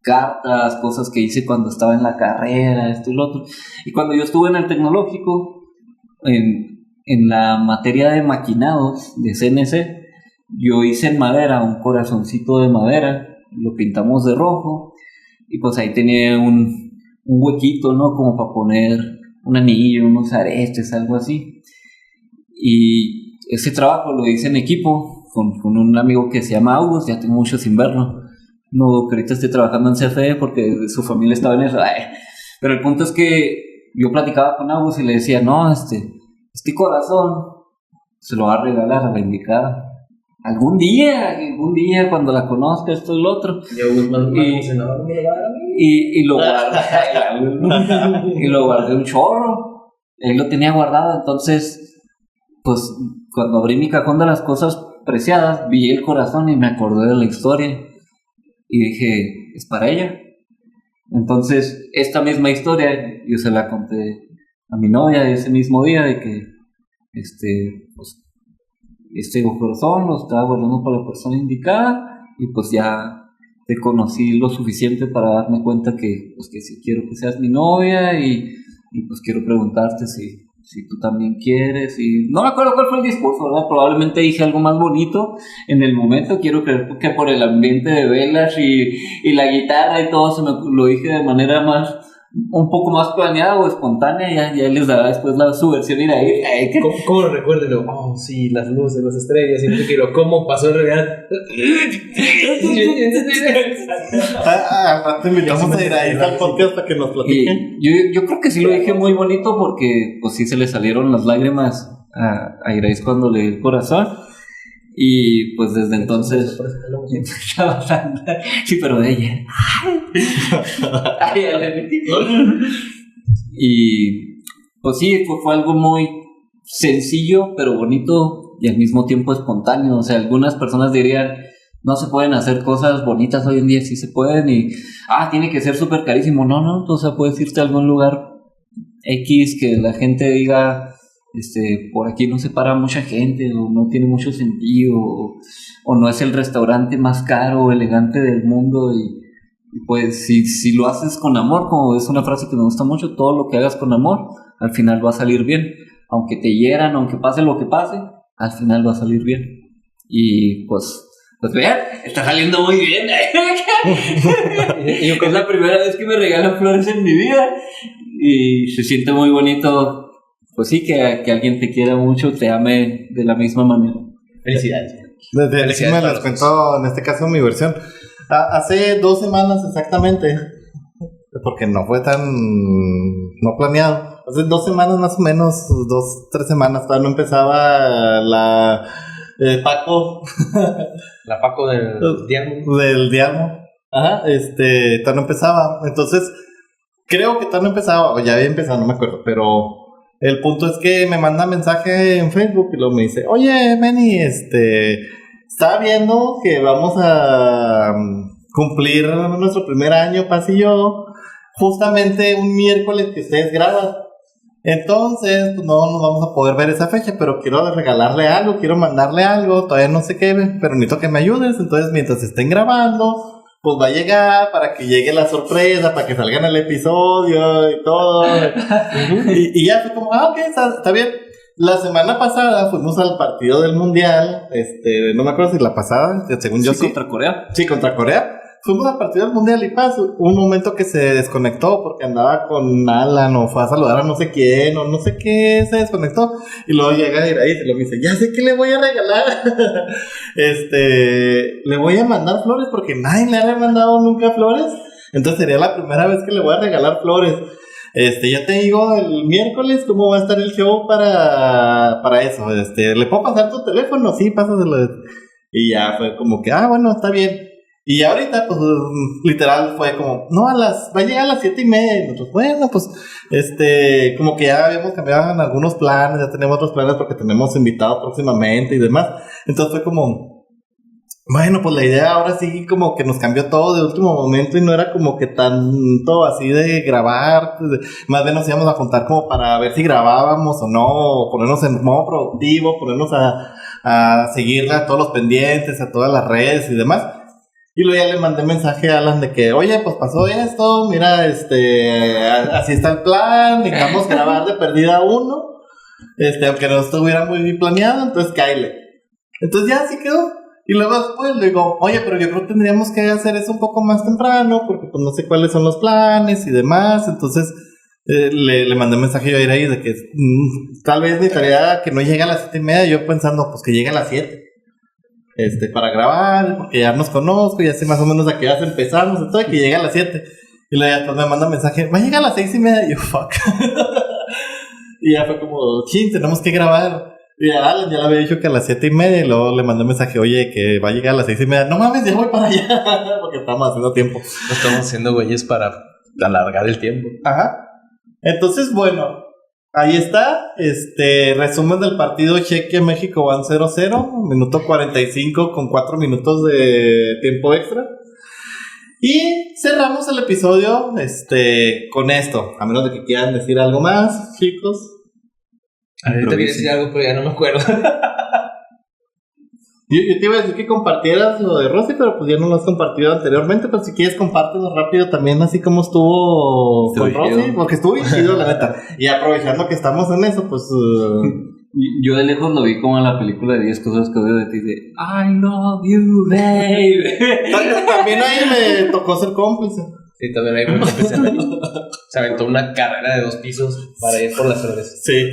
cartas, cosas que hice cuando estaba en la carrera, esto y lo otro. Y cuando yo estuve en el tecnológico, en la materia de maquinados de CNC, yo hice en madera un corazoncito de madera, lo pintamos de rojo, y pues ahí tenía un huequito, ¿no? Como para poner un anillo, unos aretes, algo así. Y ese trabajo lo hice en equipo con un amigo que se llama August, ya tengo mucho sin verlo. No, que ahorita estoy trabajando en CFE porque su familia estaba en eso. Pero el punto es que yo platicaba con August y le decía, no, este corazón se lo va a regalar a la indicada. Algún día cuando la conozca, esto y lo otro. Y lo guardé. Y lo guardé un chorro. Él lo tenía guardado, entonces pues cuando abrí mi cajón de las cosas preciadas, vi el corazón y me acordé de la historia y dije, es para ella. Entonces esta misma historia yo se la conté a mi novia ese mismo día, de que pues, este corazón lo estaba guardando para la persona indicada y pues ya te conocí lo suficiente para darme cuenta que sí quiero que seas mi novia y pues quiero preguntarte si tú también quieres. Y no me acuerdo cuál fue el discurso, ¿verdad? Probablemente dije algo más bonito en el momento. Quiero creer que por el ambiente de velas y la guitarra y todo, lo dije de manera un poco más planeada o espontánea. Ya les dará después su versión ir ahí. ¿Cómo lo recuerden? Oh, sí, las luces, las estrellas, y no te quiero. ¿Cómo pasó en realidad? Te invitamos a ir ahí al podcast para que nos platiquen. Yo creo que sí lo dije muy bonito porque pues sí se le salieron las lágrimas a Irais cuando le di el corazón. Y pues desde entonces sí, pero de ella y pues sí, fue algo muy sencillo pero bonito y al mismo tiempo espontáneo. O sea, algunas personas dirían, no se pueden hacer cosas bonitas hoy en día. Sí se pueden y tiene que ser súper carísimo. No, o sea, puedes irte a algún lugar X que la gente diga, por aquí no se para mucha gente, o no tiene mucho sentido, o no es el restaurante más caro o elegante del mundo. Y pues si lo haces con amor, como es una frase que me gusta mucho, todo lo que hagas con amor al final va a salir bien. Aunque te hieran, aunque pase lo que pase, al final va a salir bien. Y pues vean, está saliendo muy bien. Es la primera vez que me regalan flores en mi vida y se siente muy bonito. Pues sí, que alguien te quiera mucho, te ame de la misma manera. Felicidades. Me les cuento, en este caso, mi versión. Hace 2 semanas exactamente, porque no fue tan no planeado. Hace 2 semanas más o menos, 3 semanas, todavía no empezaba la Paco. La Paco del Diarmo. Del Diarmo. Ajá, todavía no empezaba. Entonces, creo que todavía no empezaba, o ya había empezado, no me acuerdo, pero el punto es que me manda mensaje en Facebook y luego me dice, oye, Benny, estaba viendo que vamos a cumplir nuestro primer año, Paz y yo, justamente un miércoles que ustedes graban. Entonces, pues no nos vamos a poder ver esa fecha, pero quiero regalarle algo, quiero mandarle algo, todavía no sé qué, pero necesito que me ayudes. Entonces, mientras estén grabando, pues va a llegar para que llegue la sorpresa, para que salga en el episodio y todo. y ya fue como, ok, está bien. La semana pasada fuimos al partido del Mundial, no me acuerdo si la pasada, según yo sí. ¿Contra Corea? Sí, contra Corea. Fuimos al partido del Mundial y pasó un momento que se desconectó porque andaba con Alan o fue a saludar a no sé quién o no sé qué, se desconectó. Y luego llega Iraí y lo dice, ya sé que le voy a regalar. Le voy a mandar flores porque nadie le ha mandado nunca flores. Entonces sería la primera vez que le voy a regalar flores. Ya te digo el miércoles cómo va a estar el show para eso. ¿Le puedo pasar tu teléfono? Sí, pásaselo. Y ya fue como que, bueno, está bien. Y ahorita, pues, literal, fue como, no, va a llegar a las 7:30. Y nosotros, bueno, pues, como que ya habíamos cambiado en algunos planes, ya tenemos otros planes porque tenemos invitados próximamente y demás. Entonces fue como, bueno, pues la idea ahora sí como que nos cambió todo de último momento y no era como que tanto así de grabar. Más bien nos íbamos a juntar como para ver si grabábamos o no, o ponernos en modo productivo, ponernos a seguirle a todos los pendientes, a todas las redes y demás. Y luego ya le mandé mensaje a Alan de que, oye, pues pasó esto, mira, así está el plan, necesitamos grabar de perdida uno, aunque no estuviera muy bien planeado, entonces cáele. Entonces ya así quedó. Y luego después le digo, oye, pero yo creo que tendríamos que hacer eso un poco más temprano, porque pues no sé cuáles son los planes y demás. Entonces le mandé un mensaje yo a Iraí de que tal vez mi tarea que no llegue a las 7:30, yo pensando pues que llegue a las 7. Para grabar, porque ya nos conozco, ya sé más o menos a qué hora empezamos, entonces que llega a las 7. Y luego después me manda un mensaje, va a llegar a las 6:30, y yo, fuck. Y ya fue como, chin, tenemos que grabar. Y Alan ya le había dicho que a las 7:30, y luego le mandé un mensaje, oye, que va a llegar a las 6:30. No mames, ya voy para allá, porque estamos haciendo tiempo. No estamos haciendo güeyes para alargar el tiempo. Ajá. Entonces, bueno, ahí está, resumen del partido Chequia-México van 0-0, minuto 45 con 4 minutos de tiempo extra. Y cerramos el episodio, con esto, a menos de que quieran decir algo más, chicos. Ahorita quería decir algo, pero ya no me acuerdo. Yo te iba a decir que compartieras lo de Rosy, pero pues ya no lo has compartido anteriormente. Pero si quieres, compártelo rápido también, así como estuvo con Rosy, porque estuvo bien chido, la neta. Y aprovechando que estamos en eso, pues. Yo de lejos lo vi como en la película de 10 cosas que odio de ti, de I love you, babe. También ahí me tocó ser cómplice. Sí, también ahí fue se aventó una carrera de 2 pisos para ir por las cervezas. Sí.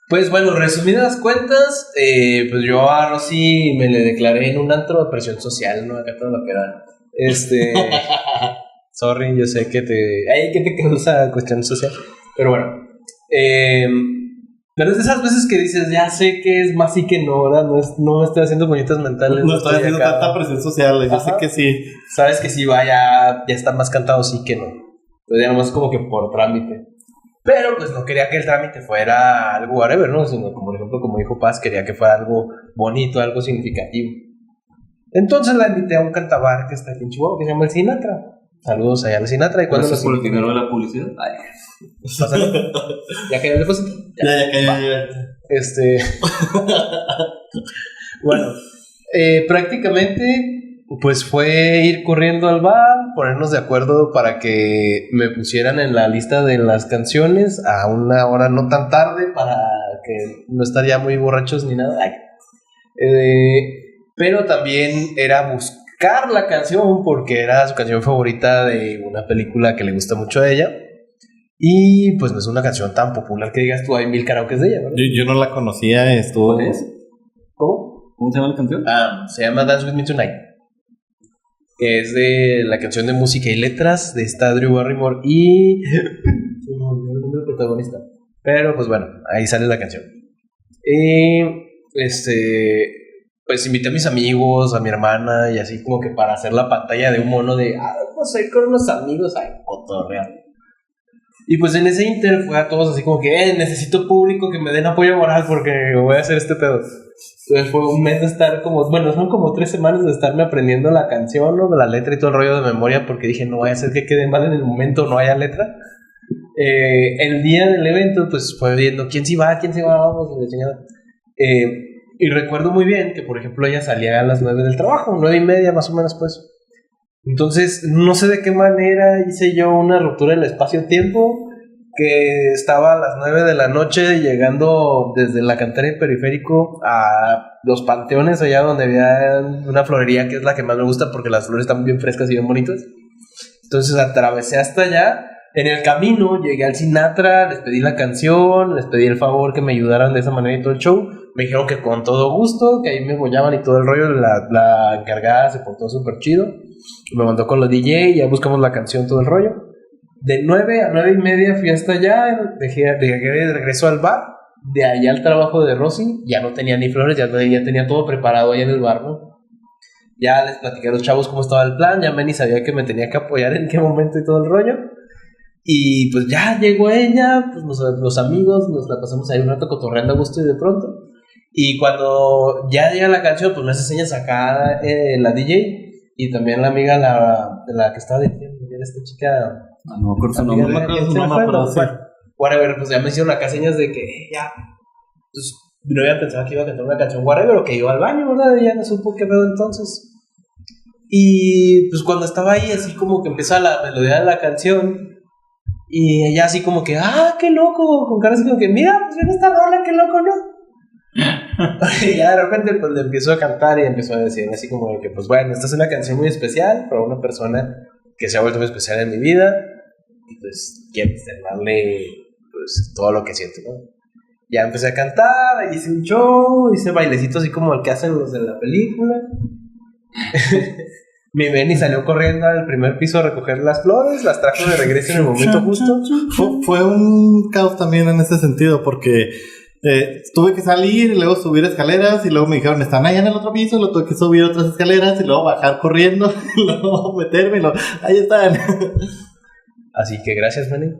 Pues bueno, resumidas cuentas, pues yo a Rosy me le declaré en un antro de presión social, ¿no? Acá todo lo que era. Sorry, yo sé que te causa cuestión social. Pero bueno. Pero es de esas veces que dices, ya sé que es más sí que no, ¿verdad? No estoy haciendo bonitas mentales. No estoy haciendo tanta presión social, yo sé que sí. Sabes que sí, ya está más cantado sí que no. Entonces ya nomás como que por trámite. Pero pues no quería que el trámite fuera algo whatever, ¿no? Sino como por ejemplo, como dijo Paz, quería que fuera algo bonito, algo significativo. Entonces la invité a un cantabar que está aquí en Chihuahua, que se llama el Sinatra. Saludos allá al Sinatra. ¿Y cuándo ¿Gracias por el dinero de la publicidad? Ay. ¿Ya cayó el depósito? Ya. Bueno, prácticamente pues fue ir corriendo al bar, ponernos de acuerdo para que me pusieran en la lista de las canciones a una hora no tan tarde para que no estar ya muy borrachos ni nada. Pero también era buscar la canción porque era su canción favorita de una película que le gusta mucho a ella. Y pues no es una canción tan popular que digas tú, hay 1000 karaokes de ella, ¿verdad? Yo no la conocía, estuvo. ¿Cuál es? ¿Cómo? ¿Cómo se llama la canción? Se llama Dance With Me Tonight. que es de la canción de Música y Letras de esta Drew Barrymore y se me olvidó el nombre del protagonista, pero pues bueno, ahí sale la canción. Y pues invité a mis amigos, a mi hermana y así como que para hacer la pantalla de un mono de vamos a ir con unos amigos a cotorrear. Y pues en ese inter fue a todos así como que necesito público que me den apoyo moral porque voy a hacer este pedo. Entonces fue un mes de estar son como 3 semanas de estarme aprendiendo la canción, ¿no? La letra y todo el rollo de memoria, porque dije, no vaya a ser que quede mal en el momento, no haya letra. El día del evento, pues fue viendo quién se va, vamos, y la chingada. Y recuerdo muy bien que, por ejemplo, ella salía a las 9 del trabajo, 9:30 más o menos, pues. Entonces, no sé de qué manera hice yo una ruptura del espacio-tiempo, que estaba a las 9 de la noche llegando desde la cantera y periférico a los panteones, allá donde había una florería que es la que más me gusta porque las flores están bien frescas y bien bonitas. Entonces atravesé hasta allá. En el camino llegué al Sinatra, les pedí la canción, les pedí el favor que me ayudaran de esa manera y todo el show. Me dijeron que con todo gusto, que ahí me apoyaban y todo el rollo. La encargada se portó súper chido. Me mandó con los DJ, ya buscamos la canción, todo el rollo. De 9 a 9:30 fui hasta allá, dejé de regreso al bar. De allá al trabajo de Rosy, ya no tenía ni flores, ya tenía todo preparado ahí en el bar, ¿no? Ya les platiqué a los chavos cómo estaba el plan, ya Manny sabía que me tenía que apoyar en qué momento y todo el rollo. Y pues ya llegó ella, pues los amigos, nos la pasamos ahí un rato cotorreando a gusto y de pronto. Y cuando ya llega la canción, pues me hace señas acá la DJ y también la amiga, la que estaba diciendo, esta chica. No recuerdo su nombre. Whatever, pues ya me hicieron acá señas de que ya. Pues no había pensado que iba a cantar una canción, whatever, o que iba al baño, ¿verdad? Y ya no supo qué pedo entonces. Y pues cuando estaba ahí, así como que empieza la melodía de la canción. Y ella así como que, qué loco, con cara así como que, mira, pues viene esta rola, qué loco, ¿no? Y ya de repente pues le empiezo a cantar y empezó a decir así como que, pues bueno, esta es una canción muy especial para una persona que se ha vuelto muy especial en mi vida y pues quiero externarle pues todo lo que siento, ¿no? Ya empecé a cantar, hice un show, hice bailecito así como el que hacen los de la película. Mi Benny salió corriendo al primer piso a recoger las flores, las trajo de regreso en el momento justo. Fue un caos también en ese sentido, porque tuve que salir y luego subir escaleras y luego me dijeron, están allá en el otro piso, luego tuve que subir otras escaleras y luego bajar corriendo y luego meterme y luego, ahí están. Así que gracias, Benny.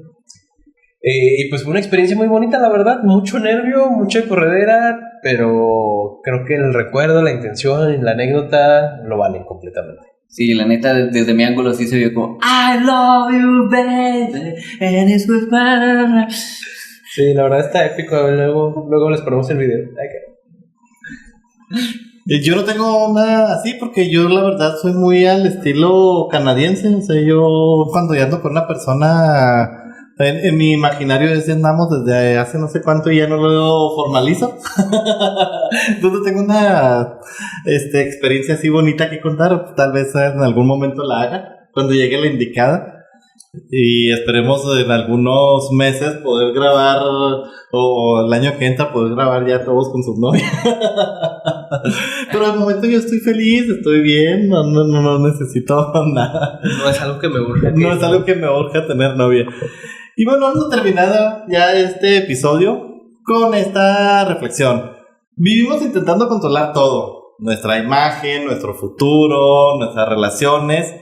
Y pues fue una experiencia muy bonita, la verdad, mucho nervio, mucha corredera, pero creo que el recuerdo, la intención y la anécdota lo valen completamente. Sí, la neta, desde mi ángulo sí se vio como I love you, baby, and it's with my... Sí, la verdad está épico. Luego les ponemos el video. Yo no tengo nada así porque yo la verdad soy muy al estilo canadiense. O sea, yo cuando ya ando con una persona... En mi imaginario andamos desde hace no sé cuánto y ya no lo formalizo. Entonces tengo una experiencia así bonita que contar. Tal vez en algún momento la haga cuando llegue la indicada. Y esperemos en algunos meses poder grabar, o el año que entra poder grabar ya todos con sus novias. Pero al momento yo estoy feliz, estoy bien, no necesito nada. No es algo que me urge. No es algo que me urge tener novia. Y bueno, vamos a terminar ya este episodio con esta reflexión. Vivimos intentando controlar todo, nuestra imagen, nuestro futuro, nuestras relaciones,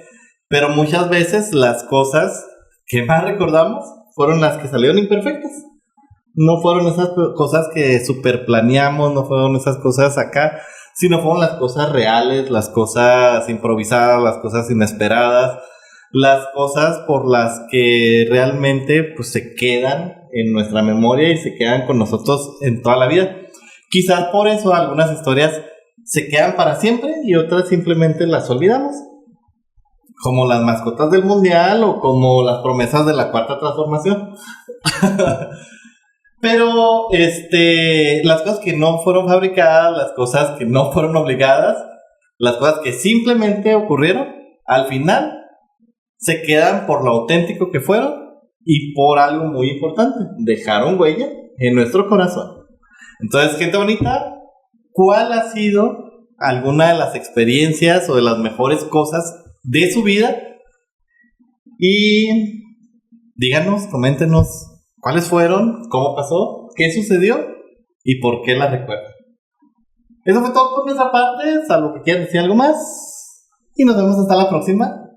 pero muchas veces las cosas que más recordamos fueron las que salieron imperfectas. No fueron esas cosas que super planeamos, no fueron esas cosas acá, sino fueron las cosas reales, las cosas improvisadas, las cosas inesperadas, las cosas por las que realmente pues se quedan en nuestra memoria y se quedan con nosotros en toda la vida. Quizás por eso algunas historias se quedan para siempre y otras simplemente las olvidamos, como las mascotas del mundial o como las promesas de la cuarta transformación. Pero las cosas que no fueron fabricadas, las cosas que no fueron obligadas, las cosas que simplemente ocurrieron, al final se quedan por lo auténtico que fueron y por algo muy importante, dejaron huella en nuestro corazón. Entonces, gente bonita, ¿cuál ha sido alguna de las experiencias o de las mejores cosas de su vida. Y díganos, coméntenos cuáles fueron, cómo pasó, qué sucedió y por qué la recuerdan. Eso fue todo por nuestra parte, salvo que quieran decir algo más. Y nos vemos hasta la próxima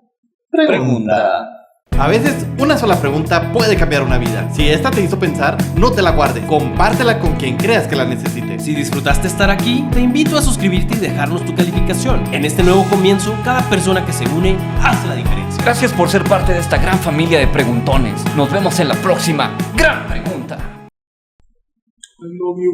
pregunta. A veces una sola pregunta puede cambiar una vida. Si esta te hizo pensar, no te la guardes. Compártela con quien creas que la necesite. Si disfrutaste estar aquí, te invito a suscribirte y dejarnos tu calificación. En este nuevo comienzo, cada persona que se une hace la diferencia. Gracias por ser parte de esta gran familia de preguntones. Nos vemos en la próxima gran pregunta. I love you,